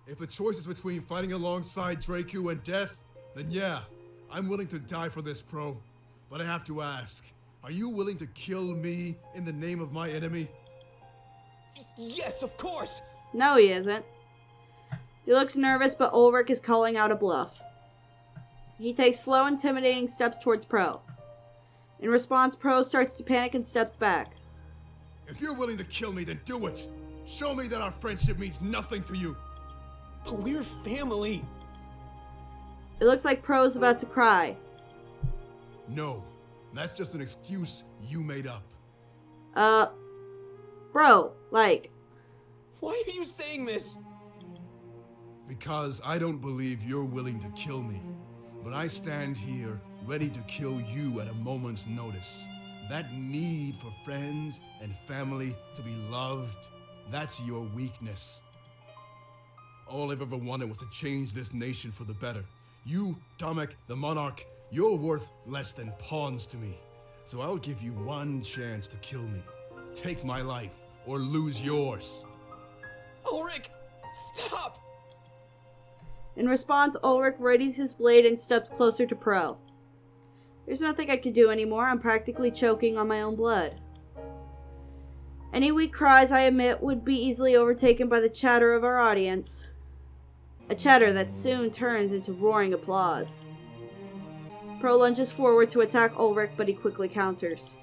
If the choice is between fighting alongside draycu and death, then yeah, I'm willing to die for this, Pro. But I have to ask, are you willing to kill me in the name of my enemy? Yes, of course! No, he isn't. He looks nervous, but Ulric is calling out a bluff. He takes slow, intimidating steps towards Pro. In response, Pro starts to panic and steps back. If you're willing to kill me, then do it! Show me that our friendship means nothing to you! But we're family! It looks like Pro is about to cry. No, that's just an excuse you made up. Bro, like... Why are you saying this? Because I don't believe you're willing to kill me. But I stand here, ready to kill you at a moment's notice. That need for friends and family to be loved, that's your weakness. All I've ever wanted was to change this nation for the better. You, Tomek, the Monarch, you're worth less than pawns to me. So I'll give you one chance to kill me. Take my life, or lose yours. Ulric, stop! In response, Ulric readies his blade and steps closer to Pro. There's nothing I can do anymore. I'm practically choking on my own blood. Any weak cries I emit would be easily overtaken by the chatter of our audience. A chatter that soon turns into roaring applause. Pro lunges forward to attack Ulric, but he quickly counters.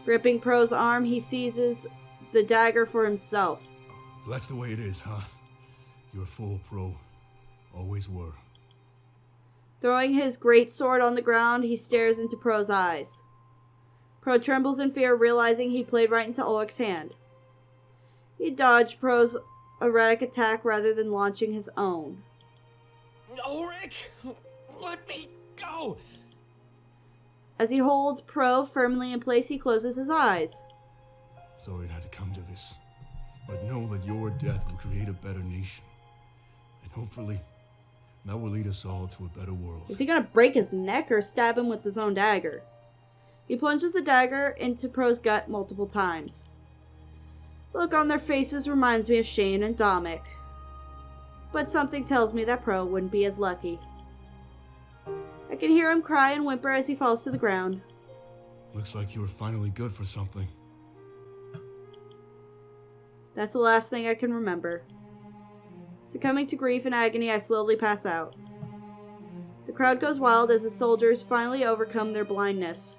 Gripping Pro's arm, he seizes the dagger for himself. So that's the way it is, huh? You're a fool, Pro. Always were. Throwing his great sword on the ground, he stares into Pro's eyes. Pro trembles in fear, realizing he played right into Ulric's hand. He dodged Pro's erratic attack rather than launching his own. Ulric, let me go! As he holds Pro firmly in place, he closes his eyes. Sorry it had to come to this, but know that your death will create a better nation. And hopefully, that will lead us all to a better world. Is he gonna break his neck or stab him with his own dagger? He plunges the dagger into Pro's gut multiple times. The look on their faces reminds me of Shane and Tomek. But something tells me that Pro wouldn't be as lucky. I can hear him cry and whimper as he falls to the ground. Looks like you were finally good for something. That's the last thing I can remember. Succumbing to grief and agony, I slowly pass out. The crowd goes wild as the soldiers finally overcome their blindness.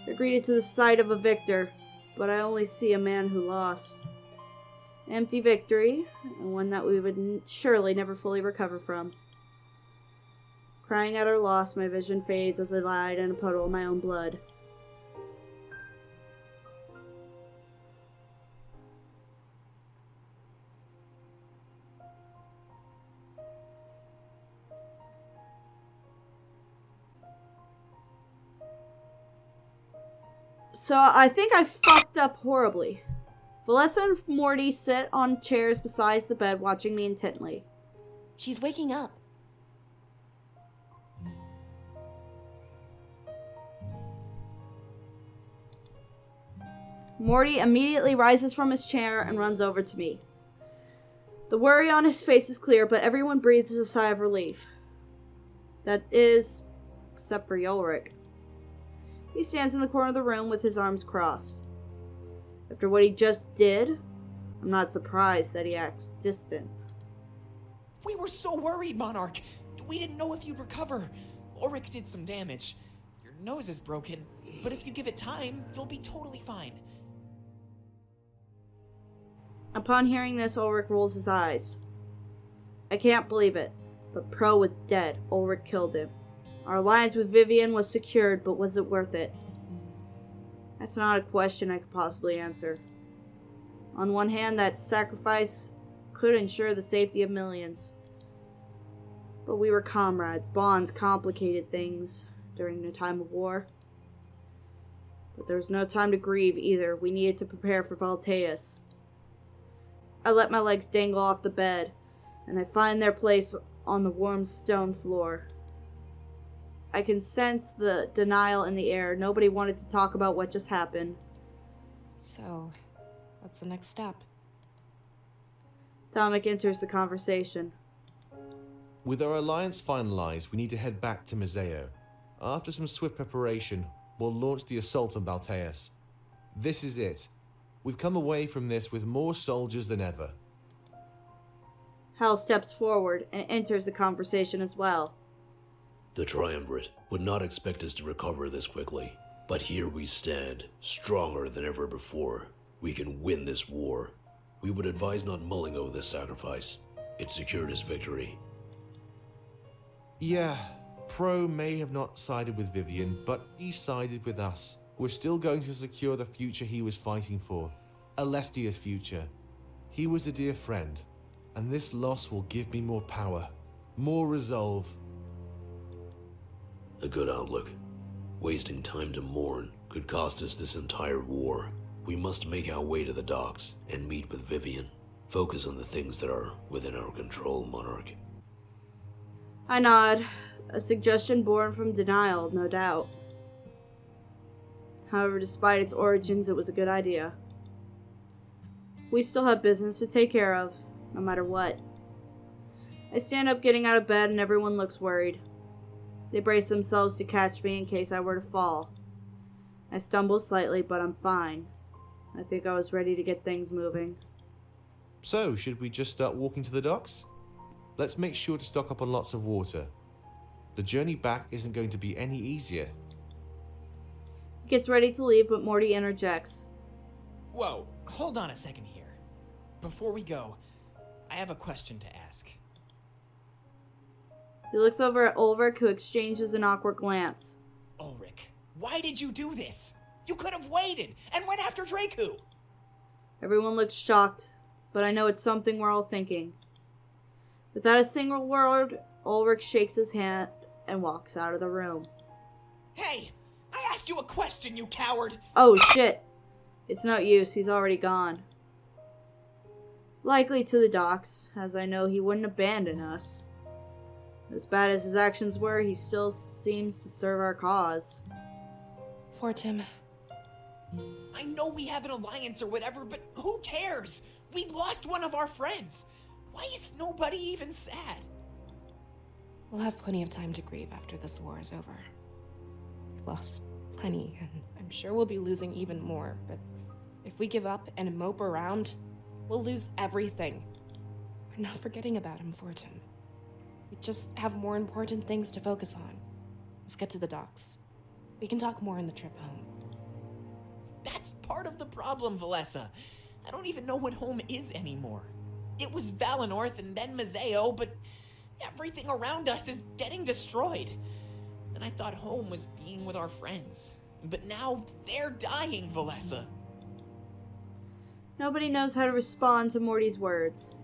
They're greeted to the sight of a victor. but I only see a man who lost. Empty victory, and one that we would surely never fully recover from. Crying at our loss, my vision fades as I lie in a puddle of my own blood. So I think I fucked up horribly. Valessa and Morty sit on chairs beside the bed watching me intently. She's waking up. Morty immediately rises from his chair and runs over to me. The worry on his face is clear, but everyone breathes a sigh of relief. That is, except for Ulric. He stands in the corner of the room with his arms crossed. After what he just did, I'm not surprised that he acts distant. We were so worried, Monarch. We didn't know if you'd recover. Ulric did some damage. Your nose is broken, but if you give it time, you'll be totally fine. Upon hearing this, Ulric rolls his eyes. I can't believe it, but Pro was dead. Ulric killed him. Our alliance with Vivian was secured, but was it worth it? That's not a question I could possibly answer. On one hand, that sacrifice could ensure the safety of millions. But we were comrades. Bonds complicated things during the time of war. But there was no time to grieve either. We needed to prepare for Balteus. I let my legs dangle off the bed, and I find their place on the warm stone floor. I can sense the denial in the air. Nobody wanted to talk about what just happened. So, what's the next step? Dominic enters the conversation. With our alliance finalized, we need to head back to Museo. After some swift preparation, we'll launch the assault on Balteus. This is it. We've come away from this with more soldiers than ever. Hal steps forward and enters the conversation as well. The Triumvirate would not expect us to recover this quickly, but here we stand, stronger than ever before. We can win this war. We would advise not mulling over this sacrifice. It secured us victory. Yeah, Pro may have not sided with Vivian, but he sided with us. We're still going to secure the future he was fighting for. Alestia's future. He was a dear friend, and this loss will give me more power, more resolve. A good outlook. Wasting time to mourn could cost us this entire war. We must make our way to the docks and meet with Vivian. Focus on the things that are within our control, Monarch. I nod, a suggestion born from denial, no doubt. However, despite its origins, it was a good idea. We still have business to take care of, no matter what. I stand up getting out of bed and everyone looks worried. They brace themselves to catch me in case I were to fall. I stumble slightly, but I'm fine. I think I was ready to get things moving. So, should we just start walking to the docks? Let's make sure to stock up on lots of water. The journey back isn't going to be any easier. He gets ready to leave, but Morty interjects. Whoa, hold on a second here. Before we go, I have a question to ask. He looks over at Ulric, who exchanges an awkward glance. Ulric, why did you do this? You could have waited and went after Draycu. Everyone looks shocked, but I know it's something we're all thinking. Without a single word, Ulric shakes his hand and walks out of the room. Hey, I asked you a question, you coward! Oh shit. It's no use, he's already gone. Likely to the docks, as I know he wouldn't abandon us. As bad as his actions were, he still seems to serve our cause. Fortim. I know we have an alliance or whatever, but who cares? We lost one of our friends. Why is nobody even sad? We'll have plenty of time to grieve after this war is over. We've lost plenty, and I'm sure we'll be losing even more, but if we give up and mope around, we'll lose everything. We're not forgetting about him, Fortim. We just have more important things to focus on. Let's get to the docks. We can talk more on the trip home. That's That's part of the problem, Valessa. I don't even know what home is anymore. It was Valenorth and then Mazeo, but everything around us is getting destroyed. And I thought home was being with our friends. But now they're dying, Valessa. Nobody knows how to respond to Morty's words.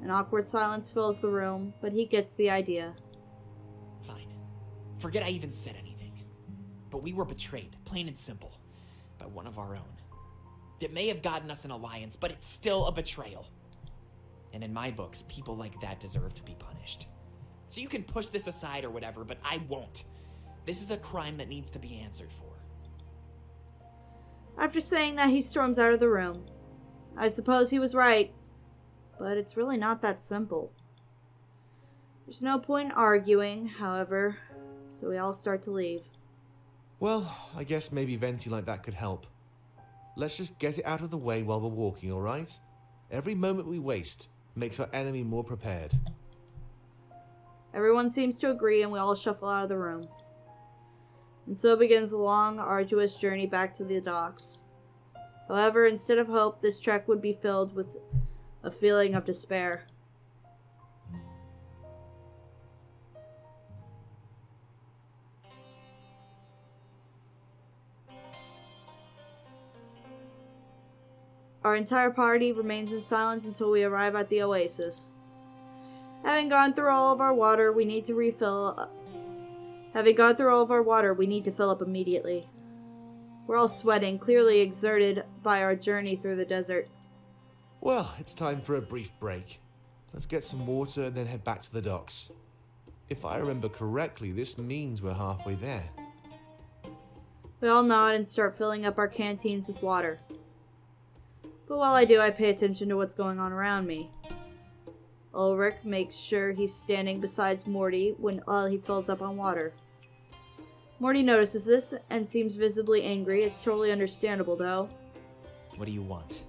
An awkward silence fills the room, but he gets the idea. Fine. Forget I even said anything. But we were betrayed, plain and simple, by one of our own. It may have gotten us an alliance, but it's still a betrayal. And in my books, people like that deserve to be punished. So you can push this aside or whatever, but I won't. This is a crime that needs to be answered for. After saying that, he storms out of the room. I suppose he was right, but it's really not that simple. There's no point in arguing, however, so we all start to leave. Well, I guess maybe venting like that could help. Let's just get it out of the way while we're walking, alright? Every moment we waste makes our enemy more prepared. Everyone seems to agree, and we all shuffle out of the room. And so begins a long, arduous journey back to the docks. However, instead of hope, this trek would be filled with a feeling of despair. Our entire party remains in silence until we arrive at the oasis. Having gone through all of our water, we need to fill up immediately. We're all sweating, clearly exerted by our journey through the desert. Well, it's time for a brief break. Let's get some water and then head back to the docks. If I remember correctly, this means we're halfway there. We all nod and start filling up our canteens with water. But while I do, I pay attention to what's going on around me. Ulric makes sure he's standing beside Morty while he fills up on water. Morty notices this and seems visibly angry. It's totally understandable, though. What do you want?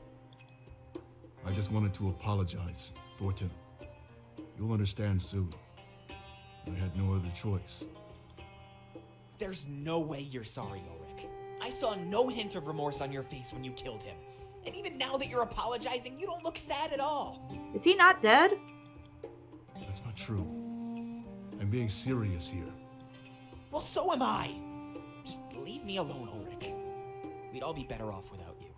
I just wanted to apologize, Fortin. You'll understand soon. I had no other choice. There's no way you're sorry, Ulric. I saw no hint of remorse on your face when you killed him. And even now that you're apologizing, you don't look sad at all. Is he not dead? That's not true. I'm being serious here. Well, so am I. Just leave me alone, Ulric. We'd all be better off without you.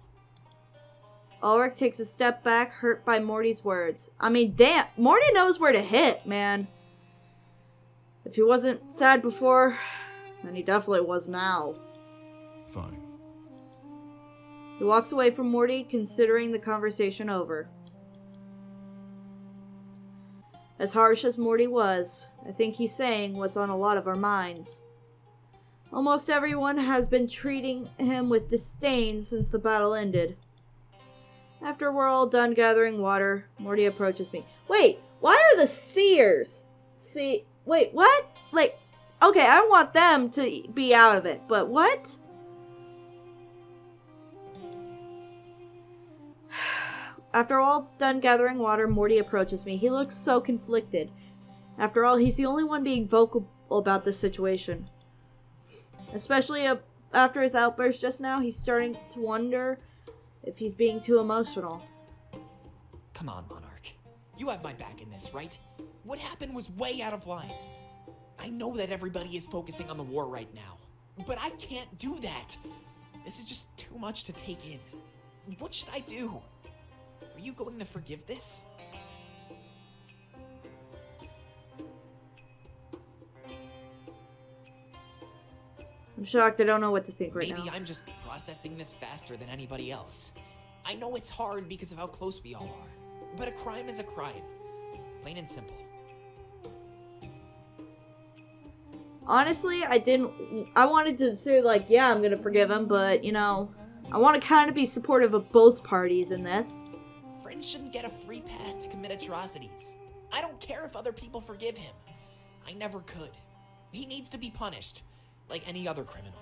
Ulric takes a step back, hurt by Morty's words. I mean, damn, Morty knows where to hit, man. If he wasn't sad before, then he definitely was now. Fine. He walks away from Morty, considering the conversation over. As harsh as Morty was, I think he's saying what's on a lot of our minds. Almost everyone has been treating him with disdain since the battle ended. After we're all done gathering water, Morty approaches me. Wait, why are the seers? Wait, what? Like, okay, I want them to be out of it, but what? After all done gathering water, Morty approaches me. He looks so conflicted. After all, he's the only one being vocal about this situation. Especially after his outburst just now, he's starting to wonder if he's being too emotional. Come on, Monarch. You have my back in this, right? What happened was way out of line. I know that everybody is focusing on the war right now, but I can't do that. This is just too much to take in. What should I do? Are you going to forgive this? I'm shocked. I don't know what to think right now. Maybe I'm just processing this faster than anybody else. I know it's hard because of how close we all are, but a crime is a crime. Plain and simple. Honestly, I wanted to say, like, yeah, I'm gonna forgive him, but, you know, I want to kind of be supportive of both parties in this. Friends shouldn't get a free pass to commit atrocities. I don't care if other people forgive him. I never could. He needs to be punished, like any other criminal.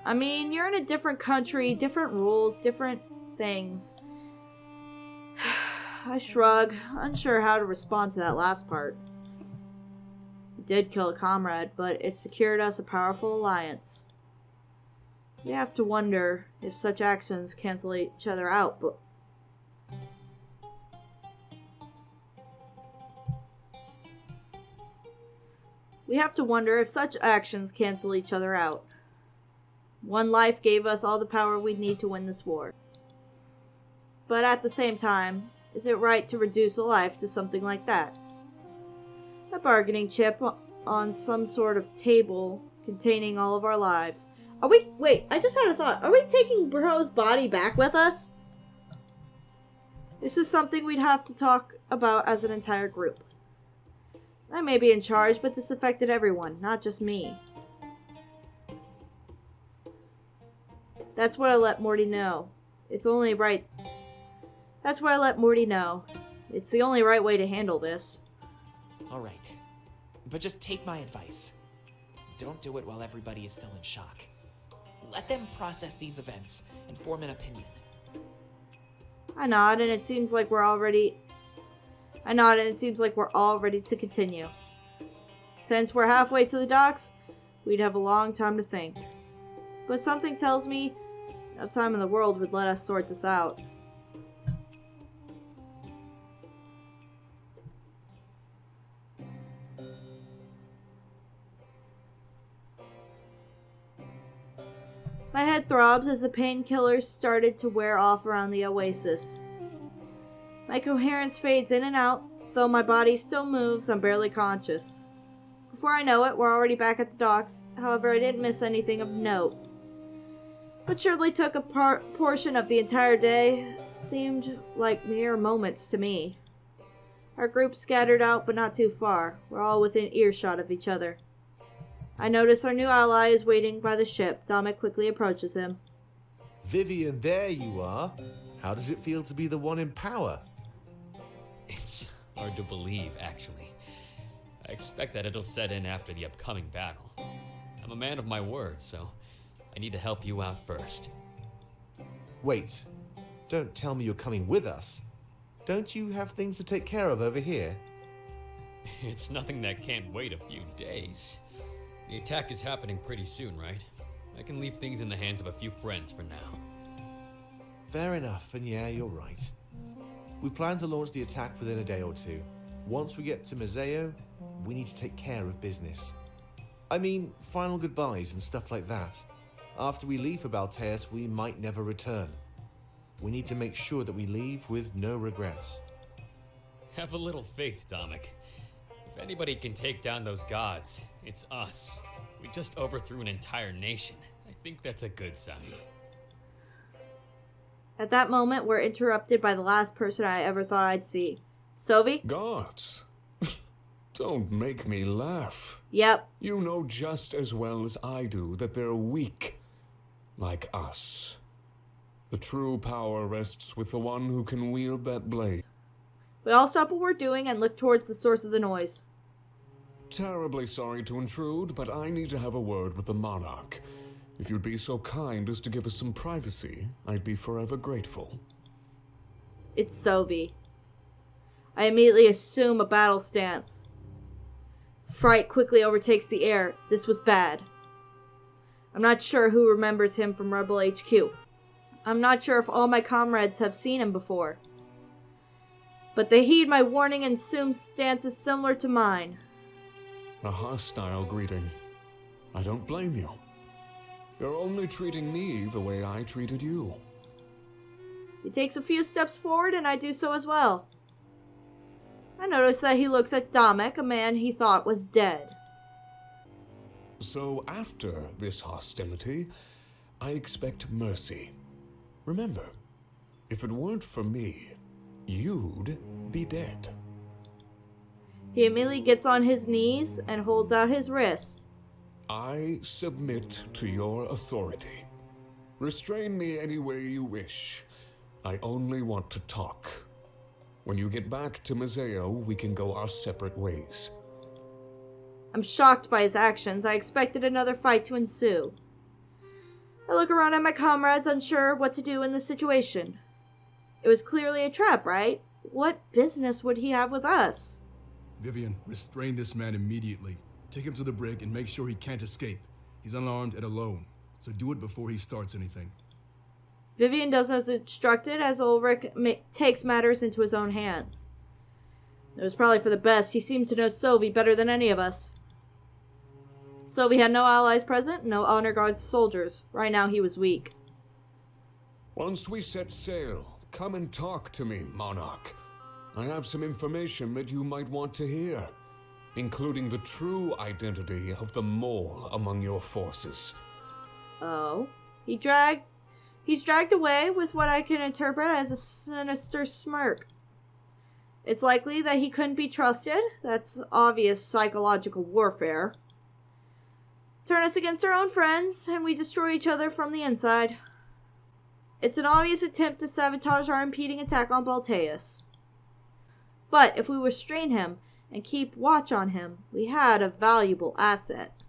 I mean, you're in a different country, different rules, different things. I shrug, unsure how to respond to that last part. did kill a comrade, but it secured us a powerful alliance. We have to wonder if such actions cancel each other out, but... We have to wonder if such actions cancel each other out. One life gave us all the power we need to win this war. But at the same time, is it right to reduce a life to something like that? A bargaining chip on some sort of table containing all of our lives. Are we... Wait, I just had a thought. Are we taking Bro's body back with us? This is something we'd have to talk about as an entire group. I may be in charge, but this affected everyone, not just me. That's what I let Morty know. It's only right... That's what I let Morty know. It's the only right way to handle this. Alright. But just take my advice. Don't do it while everybody is still in shock. Let them process these events and form an opinion. I nod, and it seems like we're all ready to continue. Since we're halfway to the docks, we'd have a long time to think. But something tells me no time in the world would let us sort this out. My head throbs as the painkillers started to wear off around the oasis. My coherence fades in and out, though my body still moves, I'm barely conscious. Before I know it, we're already back at the docks. However, I didn't miss anything of note. What surely took a portion of the entire day seemed like mere moments to me. Our group scattered out, but not too far. We're all within earshot of each other. I notice our new ally is waiting by the ship. Dominic quickly approaches him. Vivian, there you are. How does it feel to be the one in power? It's hard to believe, actually. I expect that it'll set in after the upcoming battle. I'm a man of my word, so I need to help you out first. Wait, don't tell me you're coming with us. Don't you have things to take care of over here? It's nothing that can't wait a few days. The attack is happening pretty soon, right? I can leave things in the hands of a few friends for now. Fair enough, and yeah, you're right. We plan to launch the attack within a day or two. Once we get to Museo, we need to take care of business. I mean, final goodbyes and stuff like that. After we leave for Balteus, we might never return. We need to make sure that we leave with no regrets. Have a little faith, Dominic. If anybody can take down those gods, it's us. We just overthrew an entire nation. I think that's a good sign. At that moment, we're interrupted by the last person I ever thought I'd see. Sovy? Gods. Don't make me laugh. Yep. You know just as well as I do that they're weak. Like us. The true power rests with the one who can wield that blade. We all stop what we're doing and look towards the source of the noise. Terribly sorry to intrude, but I need to have a word with the monarch. If you'd be so kind as to give us some privacy, I'd be forever grateful. It's Sovy. I immediately assume a battle stance. Fright quickly overtakes the air. This was bad. I'm not sure who remembers him from Rebel HQ. I'm not sure if all my comrades have seen him before. But they heed my warning and assume stances similar to mine. A hostile greeting. I don't blame you. You're only treating me the way I treated you. He takes a few steps forward, and I do so as well. I notice that he looks at Dominic, a man he thought was dead. So after this hostility, I expect mercy. Remember, if it weren't for me, you'd be dead. He immediately gets on his knees and holds out his wrist. I submit to your authority. Restrain me any way you wish. I only want to talk. When you get back to Museo, we can go our separate ways. I'm shocked by his actions. I expected another fight to ensue. I look around at my comrades, unsure what to do in this situation. It was clearly a trap, right? What business would he have with us? Vivian, restrain this man immediately. Take him to the brig and make sure he can't escape. He's unarmed and alone, so do it before he starts anything. Vivian does as instructed as Ulric takes matters into his own hands. It was probably for the best. He seemed to know Sovy better than any of us. Sovy had no allies present, no honor guard soldiers. Right now he was weak. Once we set sail, come and talk to me, Monarch. I have some information that you might want to hear, including the true identity of the mole among your forces. Oh. He's dragged away with what I can interpret as a sinister smirk. It's likely that he couldn't be trusted. That's obvious psychological warfare. Turn us against our own friends, and we destroy each other from the inside. It's an obvious attempt to sabotage our impending attack on Balteus. But if we restrain him and keep watch on him, we had a valuable asset.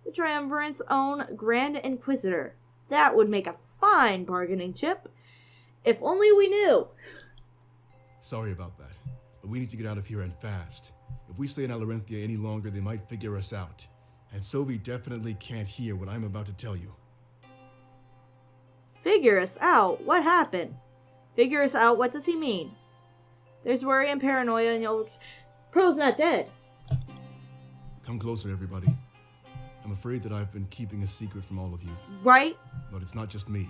The Triumvirate's own Grand Inquisitor. That would make a fine bargaining chip. If only we knew. Sorry about that, but we need to get out of here and fast. If we stay in Alerinthia any longer, they might figure us out. And Sovy definitely can't hear what I'm about to tell you. Figure us out? What happened? Figure us out? What does he mean? There's worry and paranoia and you'll... Pro's not dead. Come closer, everybody. I'm afraid that I've been keeping a secret from all of you. Right? But it's not just me.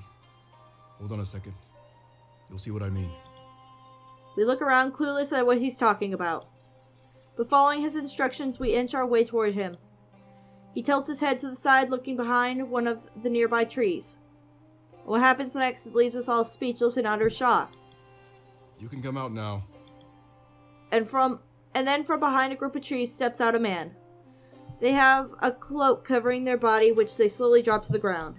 Hold on a second. You'll see what I mean. We look around, clueless at what he's talking about. But following his instructions, we inch our way toward him. He tilts his head to the side, looking behind one of the nearby trees. What happens next leaves us all speechless in utter shock. You can come out now. And then from behind a group of trees steps out a man. They have a cloak covering their body, which they slowly drop to the ground.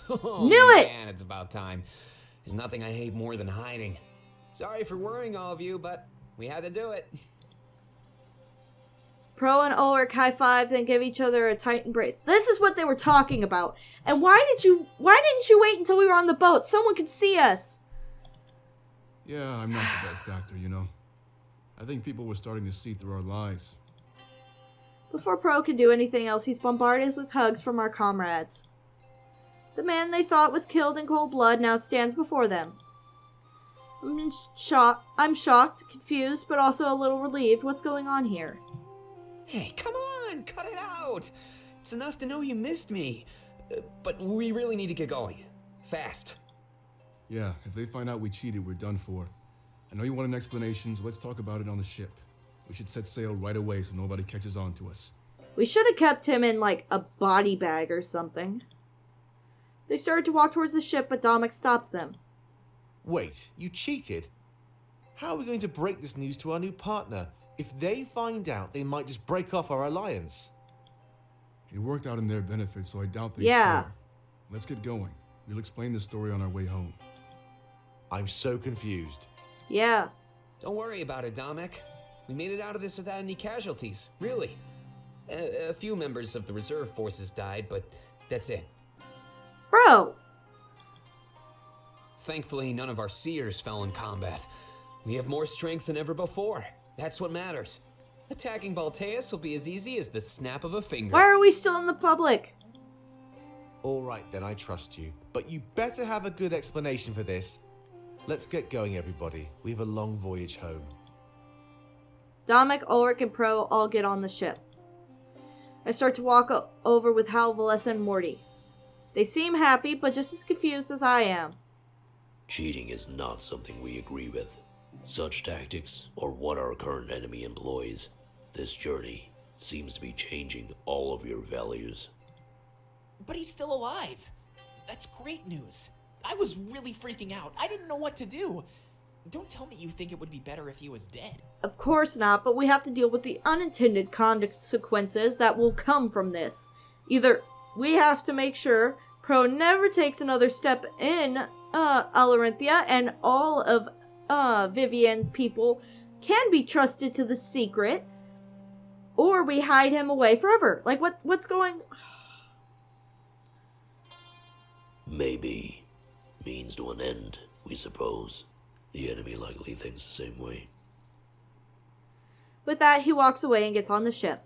Oh, Knew it! Man, it's about time. There's nothing I hate more than hiding. Sorry for worrying all of you, but we had to do it. Pro and Ulric high-five, then give each other a tight embrace. This is what they were talking about. And why didn't you wait until we were on the boat? Someone could see us. Yeah, I'm not the best actor, you know. I think people were starting to see through our lies. Before Pro can do anything else, he's bombarded with hugs from our comrades. The man they thought was killed in cold blood now stands before them. I'm shocked, confused, but also a little relieved. What's going on here? Hey, come on, cut it out. It's enough to know you missed me. But we really need to get going. Fast. Yeah, if they find out we cheated, we're done for. I know you want an explanation, so let's talk about it on the ship. We should set sail right away so nobody catches on to us. We should have kept him in, like, a body bag or something. They started to walk towards the ship, but Dominic stops them. Wait, you cheated? How are we going to break this news to our new partner? If they find out, they might just break off our alliance. It worked out in their benefit, so I doubt they care. Let's get going. We'll explain the story on our way home. I'm so confused. Yeah. Don't worry about it, Dominic. We made it out of this without any casualties, really. A few members of the reserve forces died, but that's it. Bro! Thankfully, none of our seers fell in combat. We have more strength than ever before. That's what matters. Attacking Balteus will be as easy as the snap of a finger. Why are we still in the public? Alright then, I trust you. But you better have a good explanation for this. Let's get going, everybody. We have a long voyage home. Dominic, Ulric, and Pro all get on the ship. I start to walk over with Hal, Valessa, and Morty. They seem happy, but just as confused as I am. Cheating is not something we agree with. Such tactics are what our current enemy employs. This journey seems to be changing all of your values. But he's still alive. That's great news. I was really freaking out. I didn't know what to do. Don't tell me you think it would be better if he was dead. Of course not, but we have to deal with the unintended consequences that will come from this. Either we have to make sure Pro never takes another step in Alerinthia and all of Vivian's people can be trusted to the secret, or we hide him away forever. Like, what's going... Maybe means to an end, we suppose. The enemy likely thinks the same way. With that, he walks away and gets on the ship.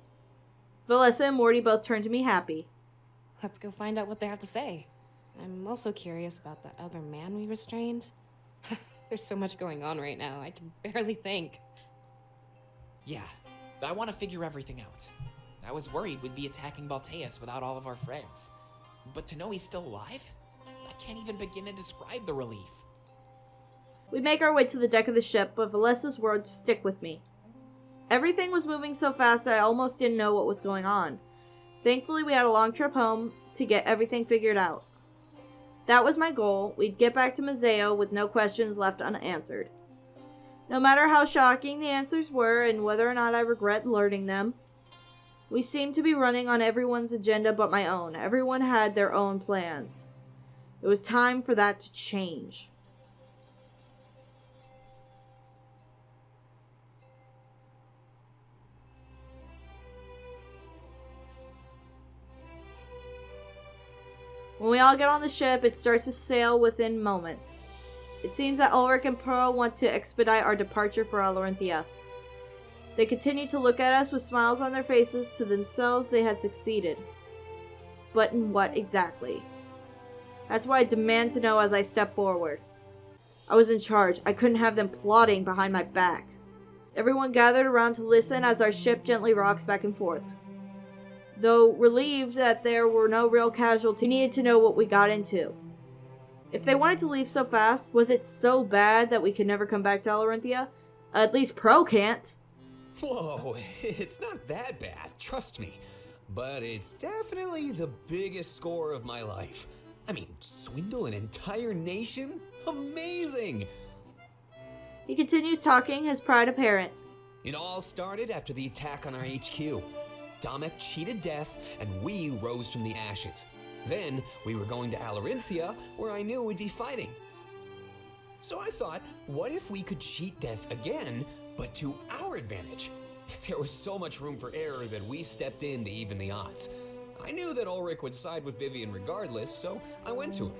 Valessa and Morty both turned to me happy. Let's go find out what they have to say. I'm also curious about the other man we restrained. There's so much going on right now, I can barely think. Yeah, I want to figure everything out. I was worried we'd be attacking Balteus without all of our friends. But to know he's still alive? I can't even begin to describe the relief. We make our way to the deck of the ship, but Valessa's words stick with me. Everything was moving so fast I almost didn't know what was going on. Thankfully, we had a long trip home to get everything figured out. That was my goal. We'd get back to Museo with no questions left unanswered. No matter how shocking the answers were and whether or not I regret learning them, we seemed to be running on everyone's agenda but my own. Everyone had their own plans. It was time for that to change. When we all get on the ship, it starts to sail within moments. It seems that Ulric and Pearl want to expedite our departure for alerinthia. They continue to look at us with smiles on their faces. To themselves, they had succeeded. But in what exactly? That's what I demand to know as I step forward. I was in charge. I couldn't have them plotting behind my back. Everyone gathered around to listen as our ship gently rocks back and forth. Though relieved that there were no real casualties, we needed to know what we got into. If they wanted to leave so fast, was it so bad that we could never come back to alerinthia? At least Pro can't. Whoa, it's not that bad, trust me. But it's definitely the biggest score of my life. I mean, swindle an entire nation? Amazing! He continues talking, his pride apparent. It all started after the attack on our HQ. Domek cheated death, and we rose from the ashes. Then, we were going to alerinthia, where I knew we'd be fighting. So I thought, what if we could cheat death again, but to our advantage? There was so much room for error that we stepped in to even the odds. I knew that Ulric would side with Vivian regardless, so I went to him.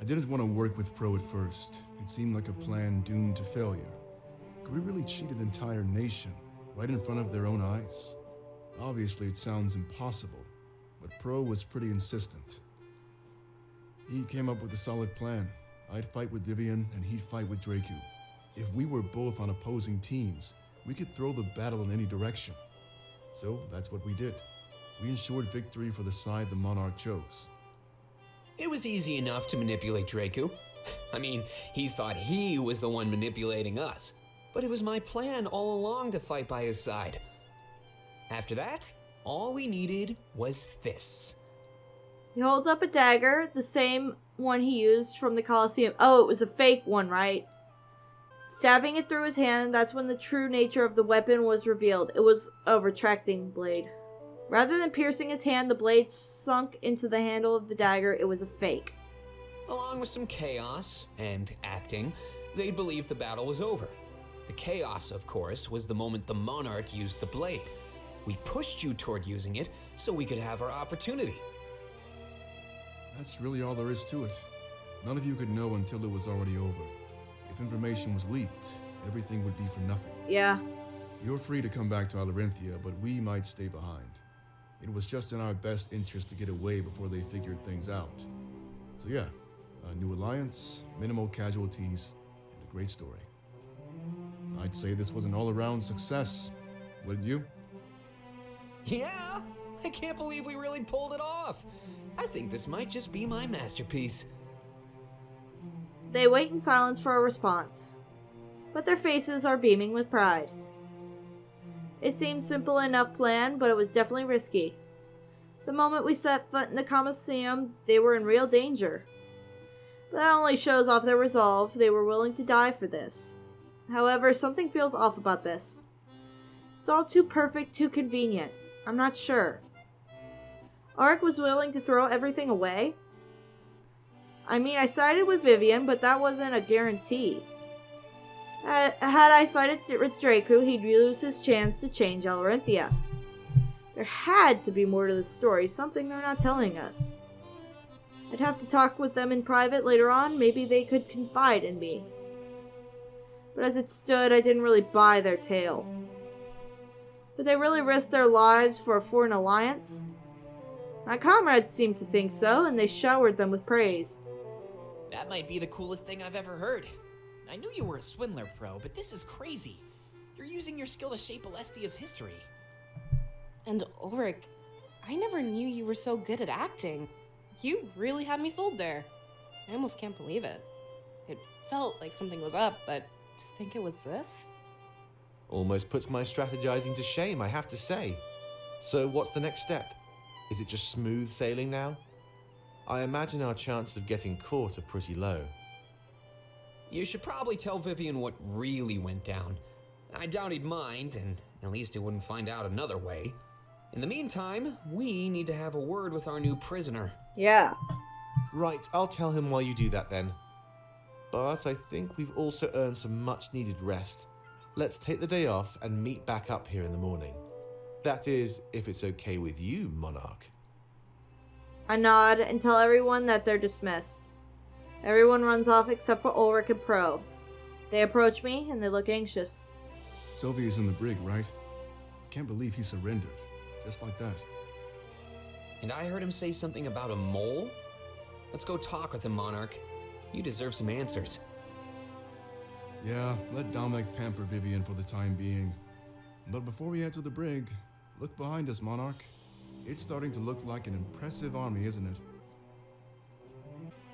I didn't want to work with Pro at first. It seemed like a plan doomed to failure. Could we really cheat an entire nation, right in front of their own eyes? Obviously, it sounds impossible, but Pro was pretty insistent. He came up with a solid plan. I'd fight with Vivian, and he'd fight with draycu. If we were both on opposing teams, we could throw the battle in any direction. So that's what we did. We ensured victory for the side the Monarch chose. It was easy enough to manipulate draycu. I mean, he thought he was the one manipulating us. But it was my plan all along to fight by his side. After that, all we needed was this. He holds up a dagger, the same one he used from the Colosseum. Oh, it was a fake one, right? Stabbing it through his hand, that's when the true nature of the weapon was revealed. It was a retracting blade. Rather than piercing his hand, the blade sunk into the handle of the dagger. It was a fake. Along with some chaos and acting, they believed the battle was over. The chaos, of course, was the moment the Monarch used the blade. We pushed you toward using it so we could have our opportunity. That's really all there is to it. None of you could know until it was already over. If information was leaked, everything would be for nothing. Yeah. You're free to come back to alerinthia, but we might stay behind. It was just in our best interest to get away before they figured things out. So yeah, a new alliance, minimal casualties, and a great story. I'd say this was an all-around success, wouldn't you? Yeah, I can't believe we really pulled it off. I think this might just be my masterpiece. They wait in silence for a response, but their faces are beaming with pride. It seemed simple enough plan, but it was definitely risky. The moment we set foot in the Colosseum, they were in real danger. But that only shows off their resolve. They were willing to die for this. However, something feels off about this. It's all too perfect, too convenient. I'm not sure. Ulric was willing to throw everything away? I mean, I sided with Vivian, but that wasn't a guarantee. Had I sided with draycu, he'd lose his chance to change alerinthia. There had to be more to the story, something they're not telling us. I'd have to talk with them in private later on, maybe they could confide in me. But as it stood, I didn't really buy their tale. Would they really risk their lives for a foreign alliance? My comrades seemed to think so, and they showered them with praise. That might be the coolest thing I've ever heard. I knew you were a swindler, Pro, but this is crazy. You're using your skill to shape Alestia's history. And Ulric, I never knew you were so good at acting. You really had me sold there. I almost can't believe it. It felt like something was up, but to think it was this? Almost puts my strategizing to shame, I have to say. So what's the next step? Is it just smooth sailing now? I imagine our chances of getting caught are pretty low. You should probably tell Vivian what really went down. I doubt he'd mind, and at least he wouldn't find out another way. In the meantime, we need to have a word with our new prisoner. Yeah. Right, I'll tell him while you do that then. But I think we've also earned some much-needed rest. Let's take the day off and meet back up here in the morning. That is, if it's okay with you, Monarch. I nod and tell everyone that they're dismissed. Everyone runs off except for Ulric and Pro. They approach me and they look anxious. Sovy is in the brig, right? Can't believe he surrendered. Just like that. And I heard him say something about a mole? Let's go talk with him, Monarch. You deserve some answers. Yeah, let Dominic pamper Vivian for the time being. But before we head to the brig, look behind us, Monarch. It's starting to look like an impressive army, isn't it?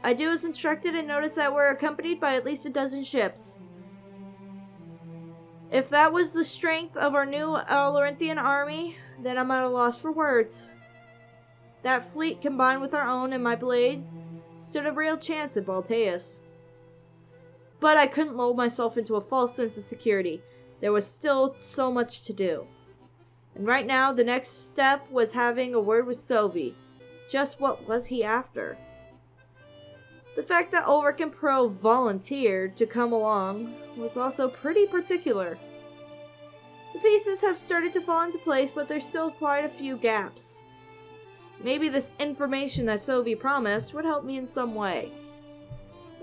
I do as instructed and notice that we're accompanied by at least a dozen ships. If that was the strength of our new Alerinthian army, then I'm at a loss for words. That fleet combined with our own and my blade stood a real chance at Balteus. But I couldn't lull myself into a false sense of security. There was still so much to do. And right now, the next step was having a word with Sovy. Just what was he after? The fact that Ulric and Pro volunteered to come along was also pretty particular. The pieces have started to fall into place, but there's still quite a few gaps. Maybe this information that Sovy promised would help me in some way.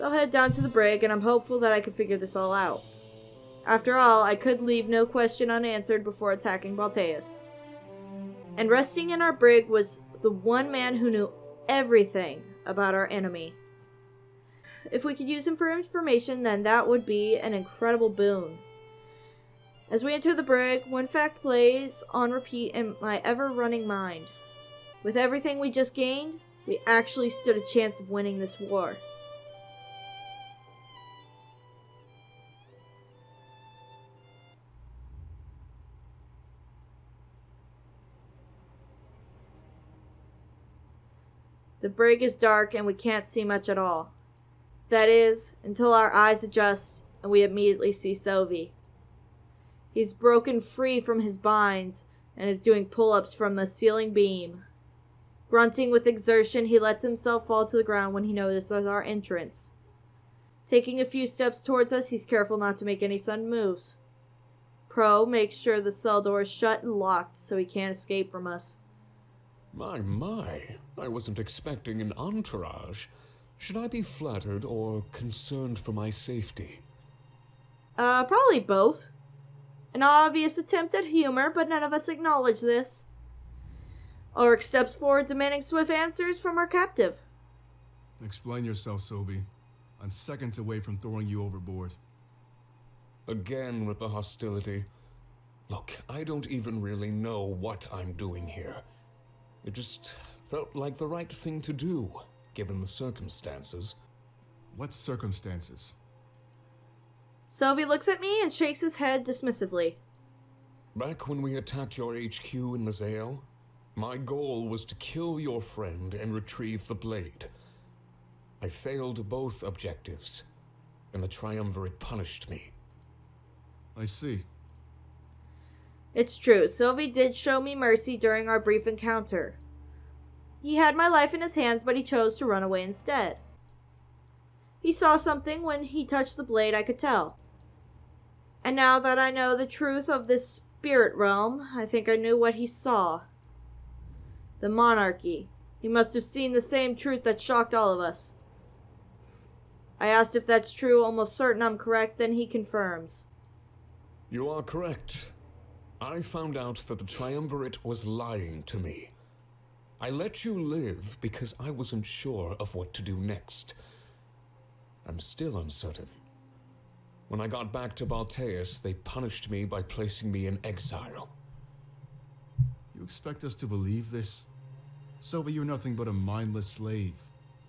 I'll head down to the brig, and I'm hopeful that I can figure this all out. After all, I could leave no question unanswered before attacking Balteus. And resting in our brig was the one man who knew everything about our enemy. If we could use him for information, then that would be an incredible boon. As we enter the brig, one fact plays on repeat in my ever-running mind. With everything we just gained, we actually stood a chance of winning this war. The brig is dark and we can't see much at all. That is, until our eyes adjust and we immediately see Sovy. He's broken free from his binds and is doing pull-ups from a ceiling beam. Grunting with exertion, he lets himself fall to the ground when he notices our entrance. Taking a few steps towards us, he's careful not to make any sudden moves. Pro makes sure the cell door is shut and locked so he can't escape from us. My, I wasn't expecting an entourage. Should I be flattered or concerned for my safety? Probably both. An obvious attempt at humor, but none of us acknowledge this. Ulric steps forward, demanding swift answers from our captive. Explain yourself, Sovy. I'm seconds away from throwing you overboard. Again with the hostility. Look, I don't even really know what I'm doing here. It just felt like the right thing to do, given the circumstances. What circumstances? Sovy looks at me and shakes his head dismissively. Back when we attacked your HQ in Mazeo, my goal was to kill your friend and retrieve the blade. I failed both objectives, and the Triumvirate punished me. I see. It's true, Sovy did show me mercy during our brief encounter. He had my life in his hands, but he chose to run away instead. He saw something when he touched the blade, I could tell. And now that I know the truth of this spirit realm, I think I knew what he saw. The monarchy. He must have seen the same truth that shocked all of us. I asked if that's true, almost certain I'm correct, then he confirms. You are correct. I found out that the Triumvirate was lying to me. I let you live because I wasn't sure of what to do next. I'm still uncertain. When I got back to Balteus, they punished me by placing me in exile. You expect us to believe this? Sovy, you're nothing but a mindless slave.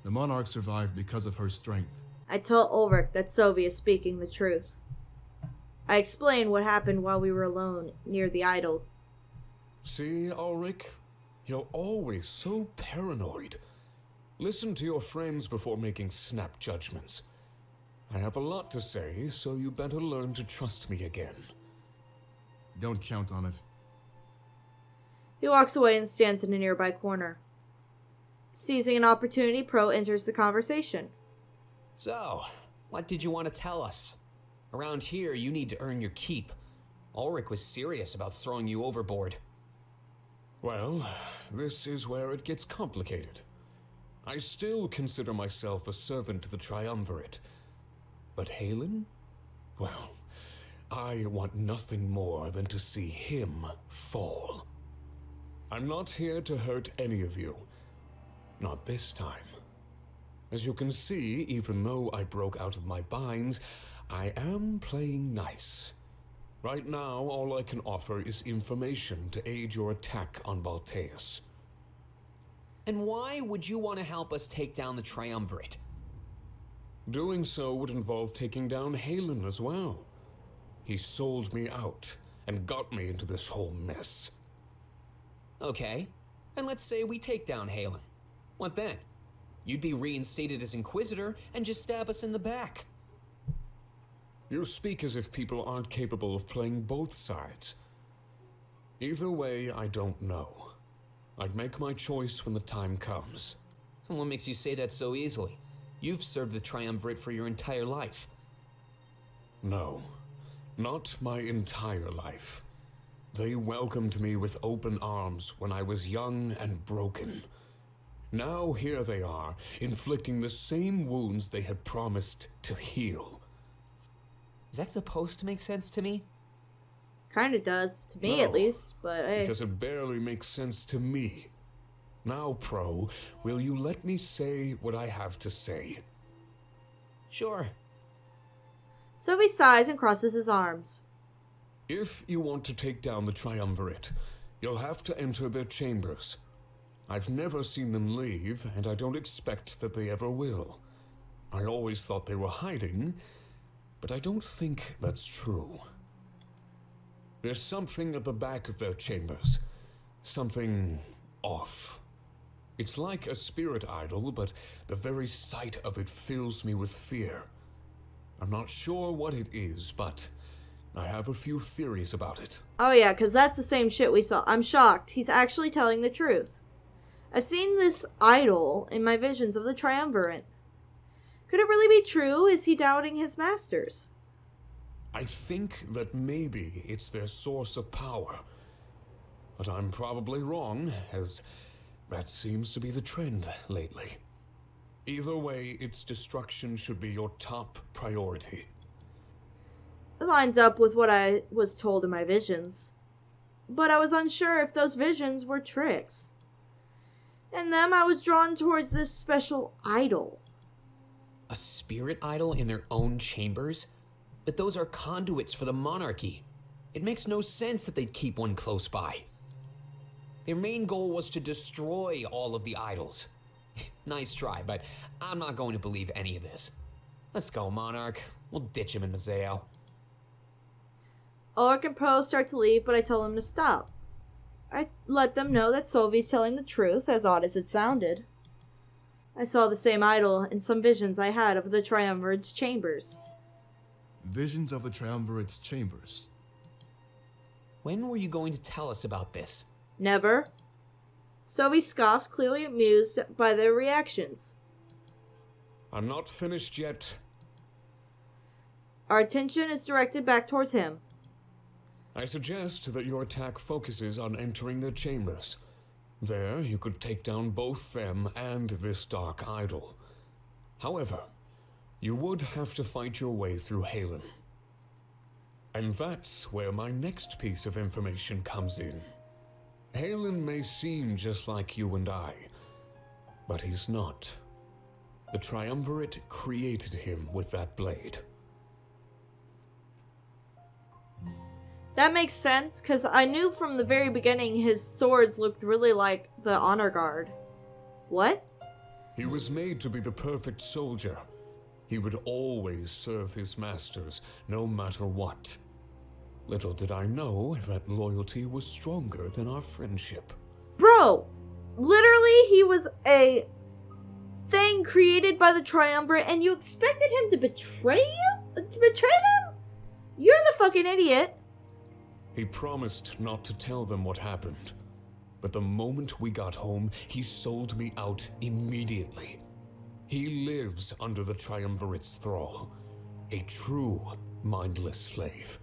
The monarch survived because of her strength. I tell Ulric that Sovy is speaking the truth. I explain what happened while we were alone near the idol. See, Ulric? You're always so paranoid. Listen to your friends before making snap judgments. I have a lot to say, so you better learn to trust me again. Don't count on it. He walks away and stands in a nearby corner. Seizing an opportunity, Pro enters the conversation. So, what did you want to tell us? Around here, you need to earn your keep. Ulric was serious about throwing you overboard. Well, this is where it gets complicated. I still consider myself a servant to the Triumvirate. But Halen? Well, I want nothing more than to see him fall. I'm not here to hurt any of you. Not this time. As you can see, even though I broke out of my binds, I am playing nice. Right now, all I can offer is information to aid your attack on Balteus. And why would you want to help us take down the Triumvirate? Doing so would involve taking down Halen as well. He sold me out and got me into this whole mess. Okay, and let's say we take down Halen. What then? You'd be reinstated as Inquisitor and just stab us in the back. You speak as if people aren't capable of playing both sides. Either way, I don't know. I'd make my choice when the time comes. And what makes you say that so easily? You've served the Triumvirate for your entire life. No, not my entire life. They welcomed me with open arms when I was young and broken. Now here they are, inflicting the same wounds they had promised to heal. Is that supposed to make sense to me? Kinda does, to me No, at least, but hey. Because it barely makes sense to me. Now, Pro, will you let me say what I have to say? Sure. Sovy sighs and crosses his arms. If you want to take down the Triumvirate, you'll have to enter their chambers. I've never seen them leave, and I don't expect that they ever will. I always thought they were hiding, but I don't think that's true. There's something at the back of their chambers. Something off. It's like a spirit idol, but the very sight of it fills me with fear. I'm not sure what it is, but I have a few theories about it. Oh yeah, because that's the same shit we saw. I'm shocked. He's actually telling the truth. I've seen this idol in my visions of the Triumvirate. Could it really be true? Is he doubting his masters? I think that maybe it's their source of power. But I'm probably wrong, as that seems to be the trend lately. Either way, its destruction should be your top priority. It lines up with what I was told in my visions. But I was unsure if those visions were tricks. In them, I was drawn towards this special idol. A spirit idol in their own chambers? But those are conduits for the monarchy. It makes no sense that they'd keep one close by. Their main goal was to destroy all of the idols. Nice try, but I'm not going to believe any of this. Let's go, Monarch. We'll ditch him in Mazeo. Ulric and Pro start to leave, but I tell them to stop. I let them know that Sovy's telling the truth, as odd as it sounded. I saw the same idol in some visions I had of the Triumvirate's chambers. Visions of the Triumvirate's chambers. When were you going to tell us about this? Never. Sovy scoffs, clearly amused by their reactions. I'm not finished yet. Our attention is directed back towards him. I suggest that your attack focuses on entering their chambers. There, you could take down both them and this dark idol. However, you would have to fight your way through Halen. And that's where my next piece of information comes in. Halen may seem just like you and I, but he's not. The Triumvirate created him with that blade. That makes sense, because I knew from the very beginning his swords looked really like the Honor Guard. What? He was made to be the perfect soldier. He would always serve his masters, no matter what. Little did I know that loyalty was stronger than our friendship. Bro, literally he was a thing created by the Triumvirate and you expected him to betray you? To betray them? You're the fucking idiot. He promised not to tell them what happened. But the moment we got home, he sold me out immediately. He lives under the Triumvirate's thrall. A true, mindless slave.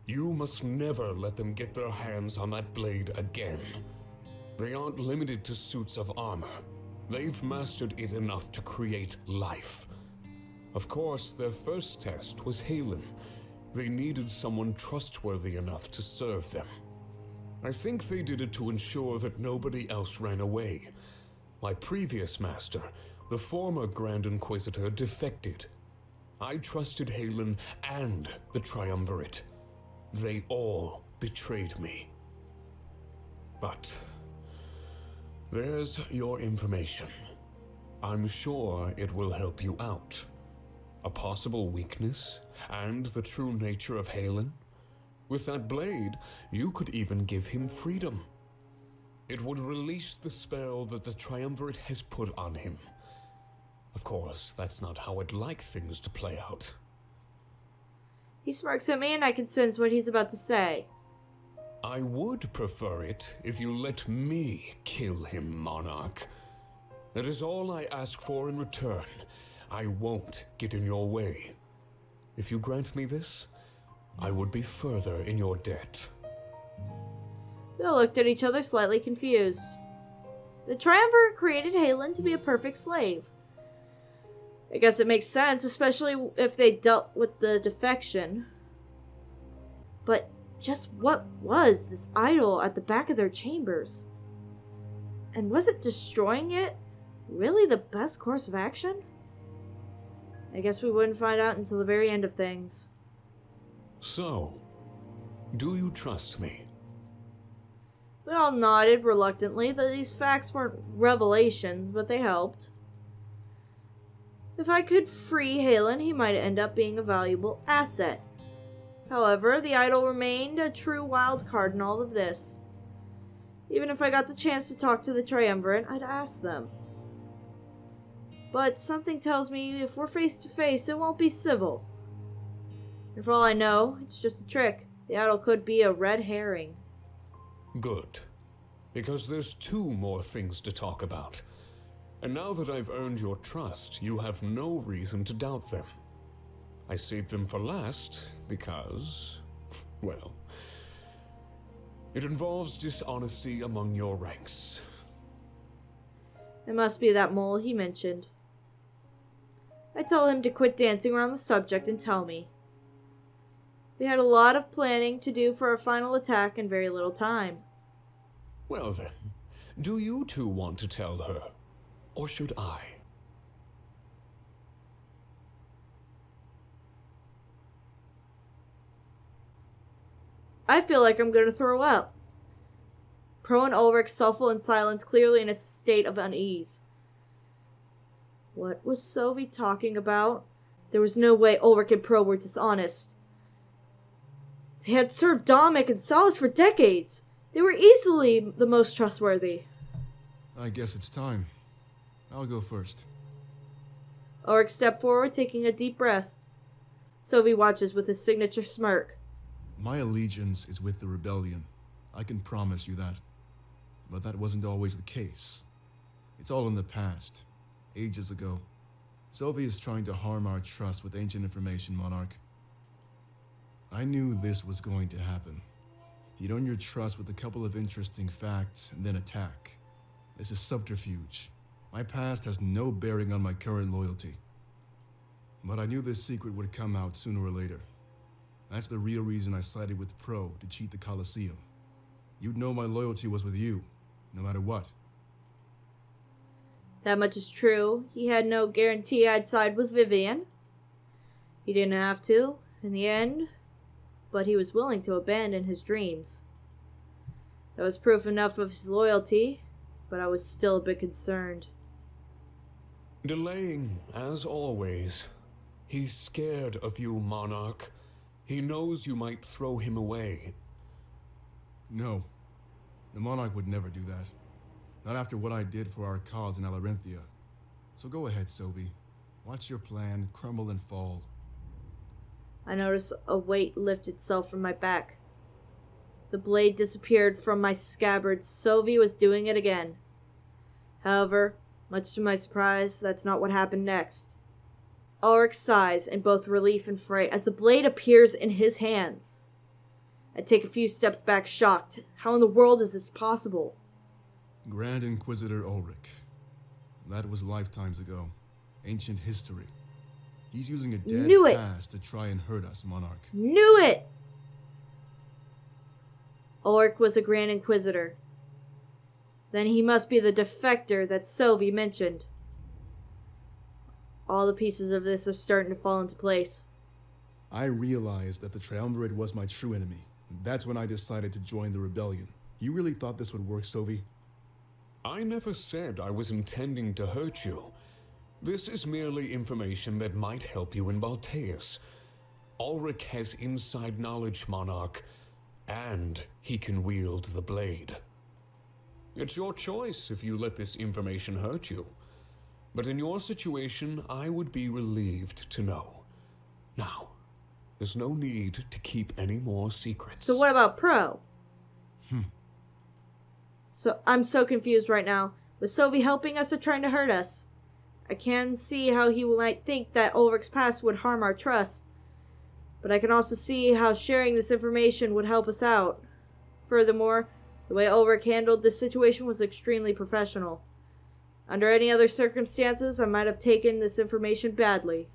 You must never let them get their hands on that blade again. They aren't limited to suits of armor. They've mastered it enough to create life. Of course, their first test was Halen. They needed someone trustworthy enough to serve them. I think they did it to ensure that nobody else ran away. My previous master, the former Grand Inquisitor, defected. I trusted Halen and the Triumvirate. They all betrayed me. But there's your information. I'm sure it will help you out. A possible weakness and the true nature of Halen. With that blade, you could even give him freedom. It would release the spell that the Triumvirate has put on him. Of course, that's not how I'd like things to play out. He smirks at me and I can sense what he's about to say. I would prefer it if you let me kill him, Monarch. That is all I ask for in return. I won't get in your way. If you grant me this, I would be further in your debt. We all looked at each other slightly confused. The Triumvirate created Halen to be a perfect slave. I guess it makes sense, especially if they dealt with the defection. But just what was this idol at the back of their chambers? And was it destroying it really the best course of action? I guess we wouldn't find out until the very end of things. So, do you trust me? We all nodded reluctantly that these facts weren't revelations, but they helped. If I could free Halen, he might end up being a valuable asset. However, the idol remained a true wild card in all of this. Even if I got the chance to talk to the Triumvirate, I'd ask them. But something tells me if we're face to face, it won't be civil. And for all I know, it's just a trick. The idol could be a red herring. Good. Because there's 2 more things to talk about. And now that I've earned your trust, you have no reason to doubt them. I saved them for last because, well, it involves dishonesty among your ranks. It must be that mole he mentioned. I tell him to quit dancing around the subject and tell me. We had a lot of planning to do for our final attack and very little time. Well then, do you 2 want to tell her? Or should I? I feel like I'm going to throw up. Pro and Ulric shuffle in silence, clearly in a state of unease. What was Sovy talking about? There was no way Ulric and Pro were dishonest. They had served Dominic and Solace for decades. They were easily the most trustworthy. I guess it's time. I'll go first. Ulric stepped forward, taking a deep breath. Sovy watches with his signature smirk. My allegiance is with the rebellion. I can promise you that. But that wasn't always the case. It's all in the past. Ages ago. Sovy is trying to harm our trust with ancient information, Monarch. I knew this was going to happen. He'd earn your trust with a couple of interesting facts and then attack. This is subterfuge. My past has no bearing on my current loyalty. But I knew this secret would come out sooner or later. That's the real reason I sided with Pro to cheat the Colosseum. You'd know my loyalty was with you, no matter what. That much is true. He had no guarantee I'd side with Vivian. He didn't have to, in the end, but he was willing to abandon his dreams. That was proof enough of his loyalty, but I was still a bit concerned. Delaying, as always. He's scared of you, Monarch. He knows you might throw him away. No. The Monarch would never do that. Not after what I did for our cause in Alerinthia. So go ahead, Sovy. Watch your plan crumble and fall. I noticed a weight lift itself from my back. The blade disappeared from my scabbard. Sovy was doing it again. However, much to my surprise, that's not what happened next. Ulric sighs in both relief and fright as the blade appears in his hands. I take a few steps back, shocked. How in the world is this possible? Grand Inquisitor Ulric. That was lifetimes ago. Ancient history. He's using a dead past to try and hurt us, Monarch. Knew it! Ulric was a Grand Inquisitor. Then he must be the defector that Sovy mentioned. All the pieces of this are starting to fall into place. I realized that the Triumvirate was my true enemy. That's when I decided to join the rebellion. You really thought this would work, Sovy? I never said I was intending to hurt you. This is merely information that might help you in Balteus. Ulric has inside knowledge, Monarch, and he can wield the blade. It's your choice if you let this information hurt you. But in your situation, I would be relieved to know. Now, there's no need to keep any more secrets. So what about Pro? So I'm so confused right now. Was Sovy helping us or trying to hurt us? I can see how he might think that Ulric's past would harm our trust. But I can also see how sharing this information would help us out. Furthermore, the way Ulric handled this situation was extremely professional. Under any other circumstances, I might have taken this information badly.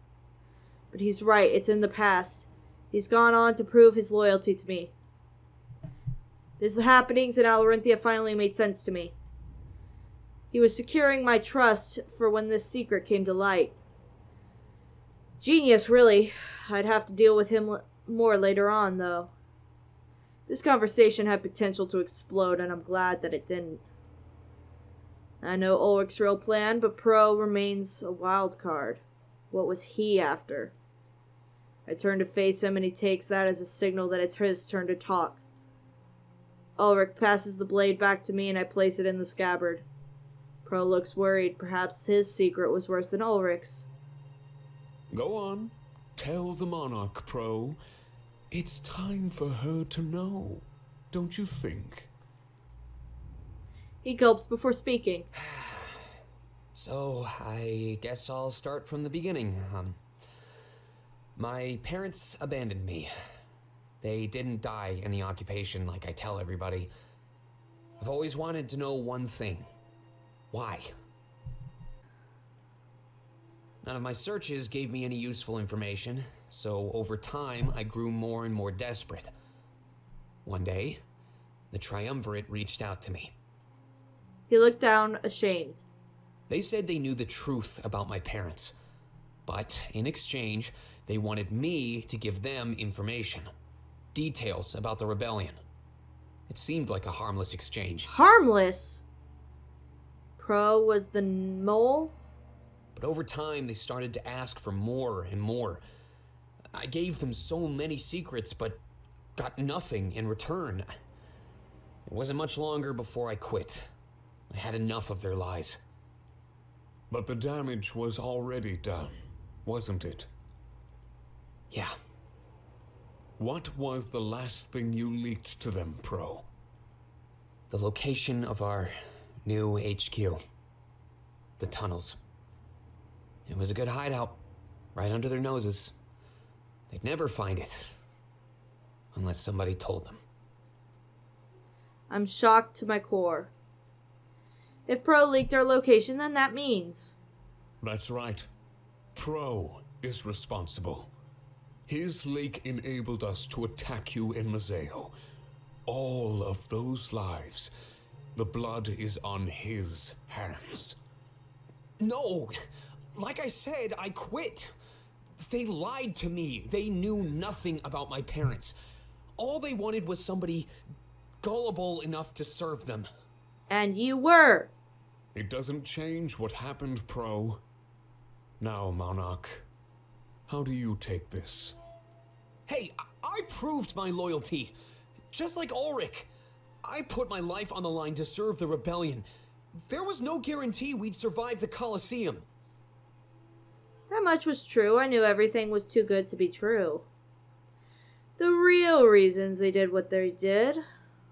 But he's right, it's in the past. He's gone on to prove his loyalty to me. The happenings in Alerinthia finally made sense to me. He was securing my trust for when this secret came to light. Genius, really. I'd have to deal with him more later on, though. This conversation had potential to explode, and I'm glad that it didn't. I know Ulric's real plan, but Pro remains a wild card. What was he after? I turn to face him, and he takes that as a signal that it's his turn to talk. Ulric passes the blade back to me, and I place it in the scabbard. Pro looks worried. Perhaps his secret was worse than Ulric's. Go on. Tell the Monarch, Pro. It's time for her to know, don't you think? He gulps before speaking. So, I guess I'll start from the beginning. My parents abandoned me. They didn't die in the occupation like I tell everybody. I've always wanted to know one thing. Why? None of my searches gave me any useful information, so over time I grew more and more desperate. One day, the Triumvirate reached out to me. He looked down, ashamed. They said they knew the truth about my parents, but in exchange, they wanted me to give them information. Details about the rebellion. It seemed like a harmless exchange. Harmless? Pro was the mole? But over time, they started to ask for more and more. I gave them so many secrets, but got nothing in return. It wasn't much longer before I quit. I had enough of their lies. But the damage was already done, wasn't it? Yeah. What was the last thing you leaked to them, Pro? The location of our new HQ. The tunnels. It was a good hideout, right under their noses. They'd never find it, unless somebody told them. I'm shocked to my core. If Pro leaked our location, then that means... That's right. Pro is responsible. His lake enabled us to attack you in Mazeo. All of those lives, the blood is on his hands. No! Like I said, I quit. They lied to me. They knew nothing about my parents. All they wanted was somebody gullible enough to serve them. And you were. It doesn't change what happened, Pro. Now, Monarch, how do you take this? Hey, I proved my loyalty. Just like Ulric. I put my life on the line to serve the rebellion. There was no guarantee we'd survive the Colosseum. That much was true. I knew everything was too good to be true. The real reasons they did what they did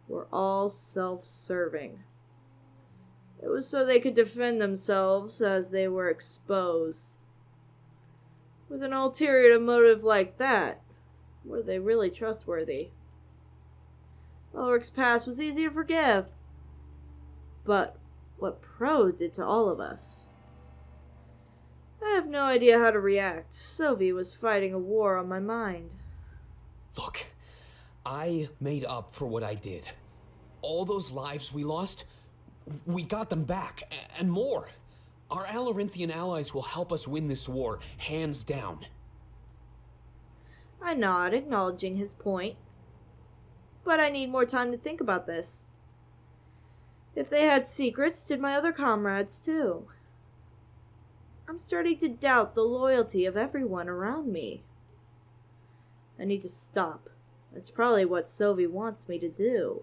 were all self-serving. It was so they could defend themselves as they were exposed. With an ulterior motive like that, were they really trustworthy? Ulric's past was easy to forgive. But what Pro did to all of us... I have no idea how to react. Sovy was fighting a war on my mind. Look, I made up for what I did. All those lives we lost, we got them back, and more. Our alerinthia allies will help us win this war, hands down. I nod, acknowledging his point. But I need more time to think about this. If they had secrets, did my other comrades too? I'm starting to doubt the loyalty of everyone around me. I need to stop. That's probably what Sovy wants me to do.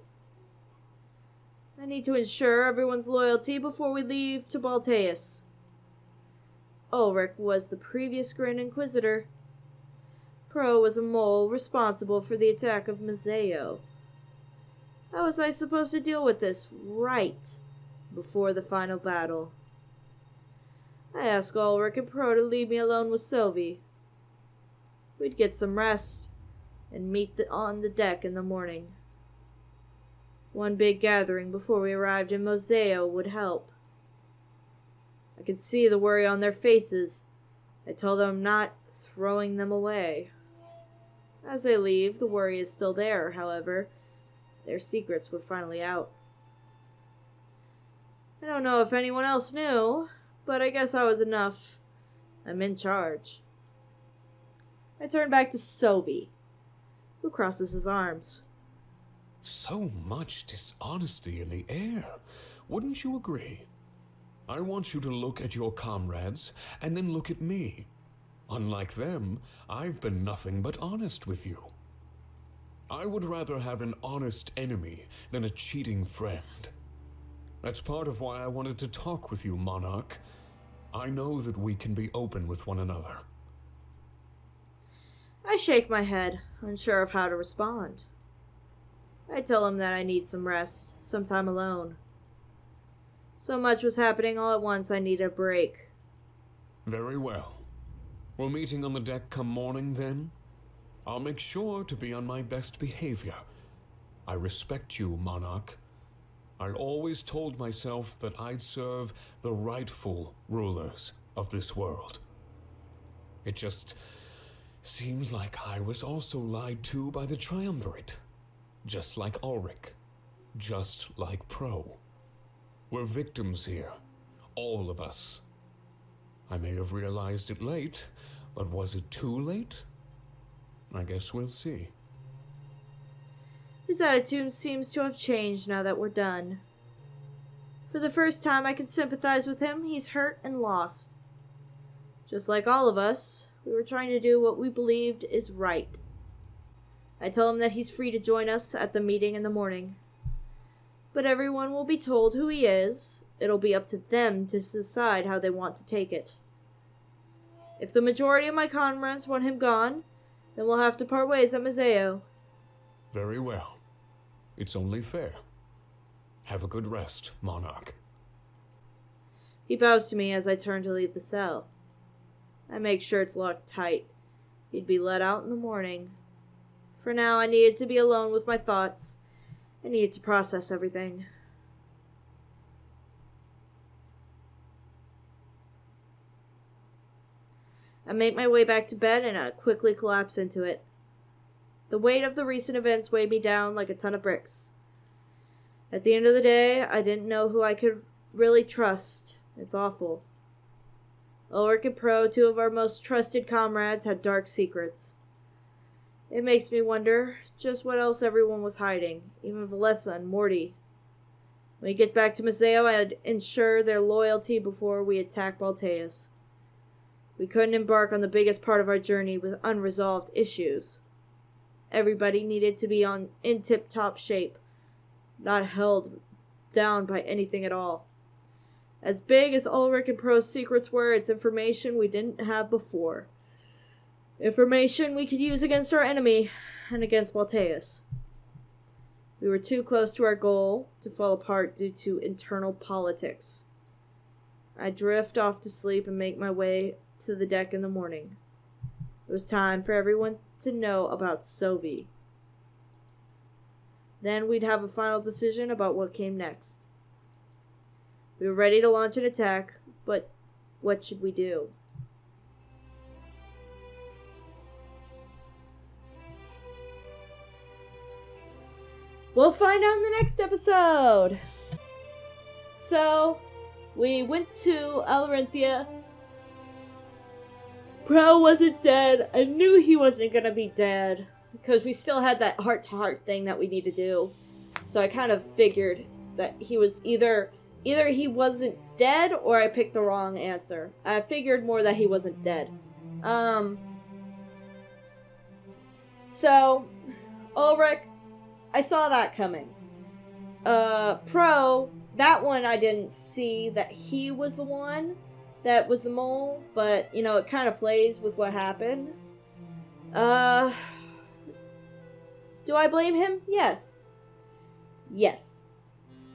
I need to ensure everyone's loyalty before we leave to Balteus. Ulric was the previous Grand Inquisitor. Pro was a mole responsible for the attack of Mazeo. How was I supposed to deal with this right before the final battle? I asked Ulric and Pro to leave me alone with Sovy. We'd get some rest and meet on the deck in the morning. One big gathering before we arrived in Mazeo would help. I could see the worry on their faces. I told them I'm not throwing them away. As they leave, the worry is still there, however. Their secrets were finally out. I don't know if anyone else knew, but I guess I was enough. I'm in charge. I turn back to Sovy, who crosses his arms. So much dishonesty in the air, wouldn't you agree? I want you to look at your comrades, and then look at me. Unlike them, I've been nothing but honest with you. I would rather have an honest enemy than a cheating friend. That's part of why I wanted to talk with you, Monarch. I know that we can be open with one another. I shake my head, unsure of how to respond. I tell him that I need some rest, some time alone. So much was happening all at once, I need a break. Very well. We're meeting on the deck come morning, then? I'll make sure to be on my best behavior. I respect you, Monarch. I always told myself that I'd serve the rightful rulers of this world. It just seemed like I was also lied to by the Triumvirate. Just like Ulric. Just like Pro. We're victims here. All of us. I may have realized it late, but was it too late? I guess we'll see. His attitude seems to have changed now that we're done. For the first time I can sympathize with him. He's hurt and lost. Just like all of us, we were trying to do what we believed is right. I tell him that he's free to join us at the meeting in the morning. But everyone will be told who he is. It'll be up to them to decide how they want to take it. If the majority of my comrades want him gone, then we'll have to part ways at Mazeo. Very well. It's only fair. Have a good rest, Monarch. He bows to me as I turn to leave the cell. I make sure it's locked tight. He'd be let out in the morning. For now, I needed to be alone with my thoughts. I needed to process everything. I make my way back to bed and I quickly collapse into it. The weight of the recent events weighed me down like a ton of bricks. At the end of the day, I didn't know who I could really trust. It's awful. Ulric and Pro, two of our most trusted comrades, had dark secrets. It makes me wonder just what else everyone was hiding, even Valessa and Morty. When we get back to Museo, I'd ensure their loyalty before we attack Balteus. We couldn't embark on the biggest part of our journey with unresolved issues. Everybody needed to be in tip-top shape, not held down by anything at all. As big as Ulric and Pro's secrets were, it's information we didn't have before. Information we could use against our enemy and against Balteus. We were too close to our goal to fall apart due to internal politics. I drift off to sleep and make my way to the deck in the morning. It was time for everyone to know about Sovy. Then we'd have a final decision about what came next. We were ready to launch an attack, but what should we do? We'll find out in the next episode! So, we went to alerinthia. Pro wasn't dead. I knew he wasn't gonna be dead, because we still had that heart-to-heart thing that we need to do. So I kind of figured that he was either he wasn't dead or I picked the wrong answer. I figured more that he wasn't dead. So, Ulric, I saw that coming. Pro, that one I didn't see that he was the one that was the mole, but, you know, it kind of plays with what happened. Do I blame him? Yes. Yes.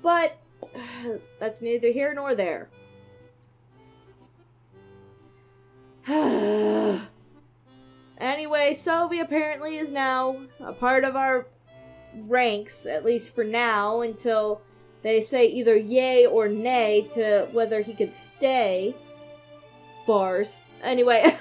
But that's neither here nor there. Anyway, Sovy apparently is now a part of our ranks, at least for now, until they say either yay or nay to whether he could stay. Bars. Anyway,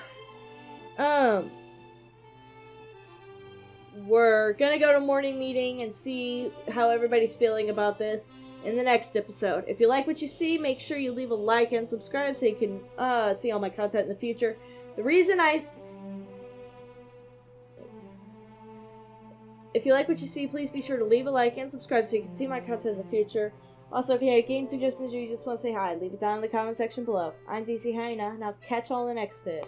we're gonna go to morning meeting and see how everybody's feeling about this in the next episode. If you like what you see, make sure you leave a like and subscribe so you can see all my content in the future. If you like what you see, please be sure to leave a like and subscribe so you can see my content in the future. Also, if you have game suggestions or you just want to say hi, leave it down in the comment section below. I'm DC Hyena, and I'll catch y'all in the next vid.